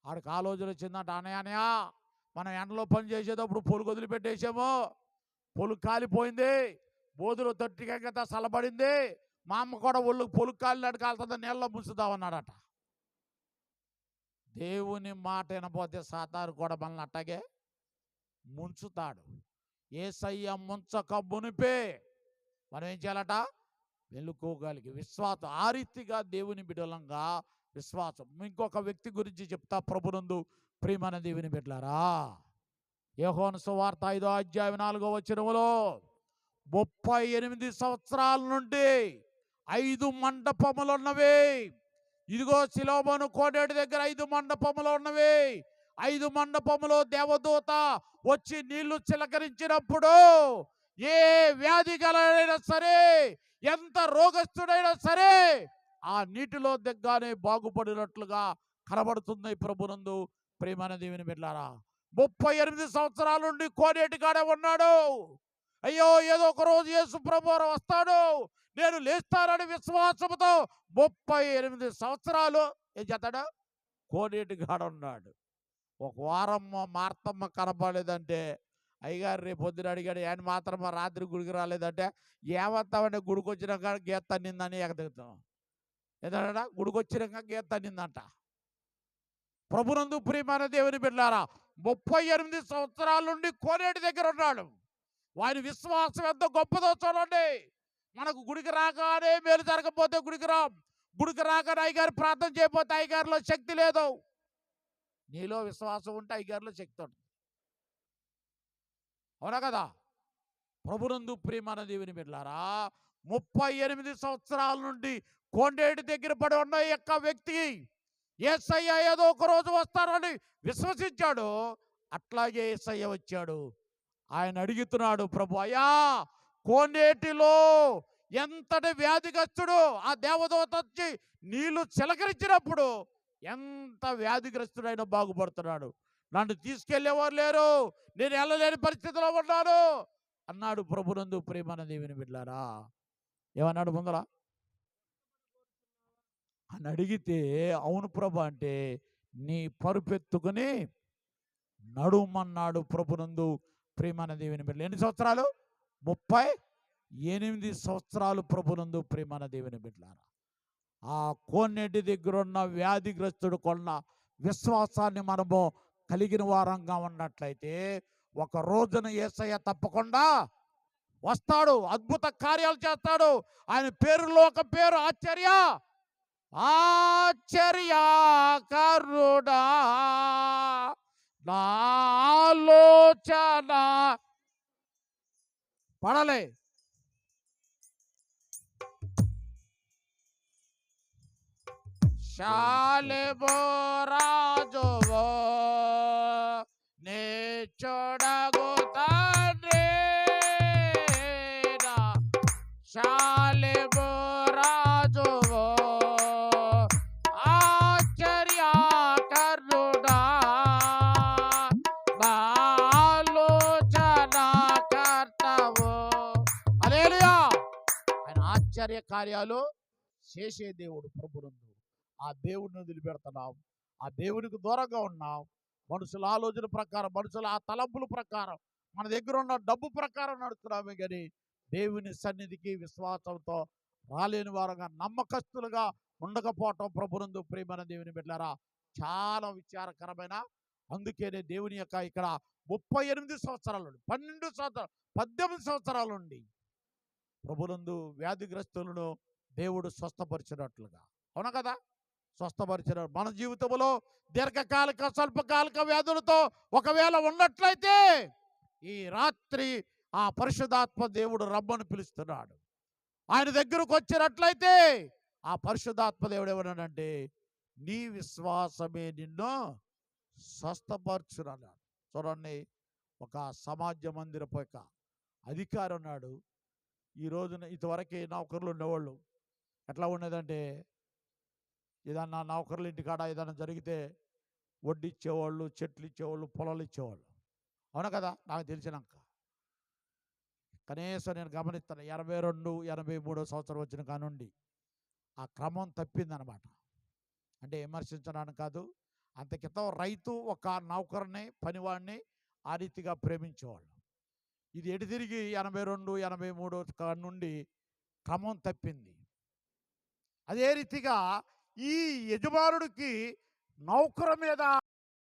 ఆడికి ఆలోచన వచ్చిందంట, అనయా మనం ఎండలో పని చేసేటప్పుడు పొలుగు వదిలిపెట్టేసాము, పొలుగు కాలిపోయింది, బోధులు తట్టిగా చల్లబడింది, మా అమ్మ కూడా ఒళ్ళు పొలుగు కాలినట్టు కాలుతుంది, నీళ్ళలో ముంచుదామన్నాడట. దేవుని మాట వినపోతే సాతాను కూడా మనల్ని అట్టాగే ముంచుతాడు. యేసయ్య ముంచక మునిపే మనం ఏం చేయాలట? వెలుకోగలిగి విశ్వాసం. ఆ రీతిగా దేవుని బిడ్డలంగా విశ్వాసం. ఇంకొక వ్యక్తి గురించి చెప్తా ప్రభునందు ప్రియమైన దేవుని బిడ్డలారా. యోహాను సువార్త 5వ అధ్యాయం 4వ వచనములో 38 సంవత్సరాల నుండి 5 మండపములు ఉన్నవి. ఇదిగో శిలోమోను కోనేటి దగ్గర 5 మండపములు ఉన్నవి. 5 మండపములో దేవదూత వచ్చి నీళ్లు చిలకరించినప్పుడు ఏ వ్యాధి గలైనా సరే, ఎంత రోగస్తుడైనా సరే ఆ నీటిలో దిగ్గానే బాగుపడినట్లుగా కనబడుతుంది. ప్రభునందు ప్రియమైన దేవుని బిడ్డలారా, 38 సంవత్సరాల నుండి కోనేటి కాడే ఉన్నాడు. అయ్యో ఏదో ఒక రోజు యేసు ప్రభువు వస్తాడు, నేను లేస్తానని విశ్వాసంతో 38 సంవత్సరాలు ఏం చేస్తాడు? కోనేటి కాడ ఉన్నాడు. ఒక వారం మార్తమ్మ కనపడలేదంటే అయ్యగారు రేపు పొద్దున అడిగాడు, ఆయన మాత్రం రాత్రి గుడికి రాలేదంటే ఏమంటామంటే గుడికి వచ్చినాక గీత తన్నిందని ఎగదిగుతాం. ఏదన్నా గుడికి వచ్చినాక గీత తన్నిందంట. ప్రభునందు ప్రియమైన దేవుని బిడ్డలారా, 38 సంవత్సరాల నుండి కోనేటి దగ్గర ఉన్నాడు. వారి విశ్వాసం ఎంత గొప్పదో చూడండి. మనకు గుడికి రాగానే మేలు జరగకపోతే గుడికి రాం, గుడికి రాగానే అయ్యగారు ప్రార్థన చేయకపోతే అయ్యగారిలో శక్తి లేదు. నీలో విశ్వాసం ఉంటే అయ్యగారిలో శక్తి ఉంటుంది. అవునా కదా? ప్రభునందు ప్రియమైన దేవుని బిడ్డలారా, 38 సంవత్సరాల నుండి కోనేటి దగ్గర పడి ఉన్న యొక్క వ్యక్తి యేసయ్య ఏదో ఒక రోజు వస్తారని విశ్వసించాడు. అట్లాగే యేసయ్య వచ్చాడు. ఆయన అడుగుతున్నాడు, ప్రభు అయ్యా కోనేటిలో ఎంతటి వ్యాధిగ్రస్తుడు, ఆ దేవదూత వచ్చి నీళ్లు చిలకరించినప్పుడు ఎంత వ్యాధిగ్రస్తుడైనా బాగుపడుతున్నాడు. నన్ను తీసుకెళ్లేవారు లేరు, నేను వెళ్ళలేని పరిస్థితిలో ఉన్నాను అన్నాడు. ప్రభునందు ప్రియమైన దేవుని బిడ్డలారా, ఏమన్నాడు ముందర అని అడిగితే, అవును ప్రభు అంటే నీ పరుపెత్తుకుని నడుమన్నాడు. ప్రభునందు ప్రియమైన దేవుని బిడ్డలు. ఎన్ని సంవత్సరాలు? 38 సంవత్సరాలు. ప్రభునందు ప్రియమైన దేవుని బిడ్డలారా, ఆ కోనేటి దగ్గర ఉన్న వ్యాధిగ్రస్తుడు కొన్న విశ్వాసాన్ని మనము కలిగిన వారంగా ఉన్నట్లయితే ఒక రోజున యేసయ్య తప్పకుండా వస్తాడు, అద్భుత కార్యాలు చేస్తాడు. ఆయన పేరులో ఒక పేరు ఆశ్చర్య, ఆశ్చర్యకరుడా, నా ఆలోచన పడలే శాలెబో రాజువో నే చూడగుతానే, శాలెబో రాజువో ఆశ్చర్యకరుడా, నా ఆలోచన కర్తవో. హల్లెలూయా. ఆయన ఆశ్చర్య కార్యాలు చేసే దేవుడు. ప్రభునందు ఆ దేవుడిని వదిలిపెడుతున్నాం, ఆ దేవునికి దూరంగా ఉన్నాం. మనుషుల ఆలోచన ప్రకారం, మనుషుల ఆ తలంపుల ప్రకారం, మన దగ్గర ఉన్న డబ్బు ప్రకారం నడుస్తున్నామే కానీ దేవుని సన్నిధికి విశ్వాసంతో రాలేని వారంగా, నమ్మకస్తులుగా ఉండకపోవటం ప్రభునందు ప్రియమైన దేవుని బిడ్డలారా చాలా విచారకరమైన. అందుకేనే దేవుని యొక్క ఇక్కడ 38 సంవత్సరాల నుండి 12 సంవత్సరాలు 18 సంవత్సరాల నుండి ప్రభునందు వ్యాధిగ్రస్తులను దేవుడు స్వస్థపరిచినట్లుగా. అవునా కదా? స్వస్థపరిచిన మన జీవితంలో దీర్ఘకాలిక స్వల్పకాలిక వ్యాధులతో ఒకవేళ ఉన్నట్లయితే ఈ రాత్రి ఆ పరిశుద్ధాత్మ దేవుడు రమ్మని పిలుస్తున్నాడు. ఆయన దగ్గరకు వచ్చినట్లయితే ఆ పరిశుద్ధాత్మ దేవుడు ఏమన్నాడంటే, నీ విశ్వాసమే నిన్ను స్వస్థపరచునన్నాడు. చూడండి, ఒక సమాజ మందిరపు యొక్క అధికారి ఉన్నాడు. ఈ రోజున ఇంతవరకు నౌకర్లు ఉండేవాళ్ళు, ఎట్లా ఉండేదంటే ఏదన్నా నౌకర్ల ఇంటికాడ ఏదైనా జరిగితే వడ్డిచ్చేవాళ్ళు, చెట్లు ఇచ్చేవాళ్ళు, పొలాలు ఇచ్చేవాళ్ళు. అవునా కదా? నాకు తెలిసినాక కనీసం నేను గమనిస్తాను 82, 83 సంవత్సరం వచ్చిన కానుండి ఆ క్రమం తప్పిందనమాట. అంటే విమర్శించడానికి కాదు, అంత క్రితం రైతు ఒక నౌకర్ని, పనివాడిని ఆ రీతిగా ప్రేమించేవాళ్ళు. ఇది ఎటు తిరిగి 82, 83 కాడి నుండి క్రమం తప్పింది. అదే రీతిగా ఈ యజమానుడికి నౌకరు మీద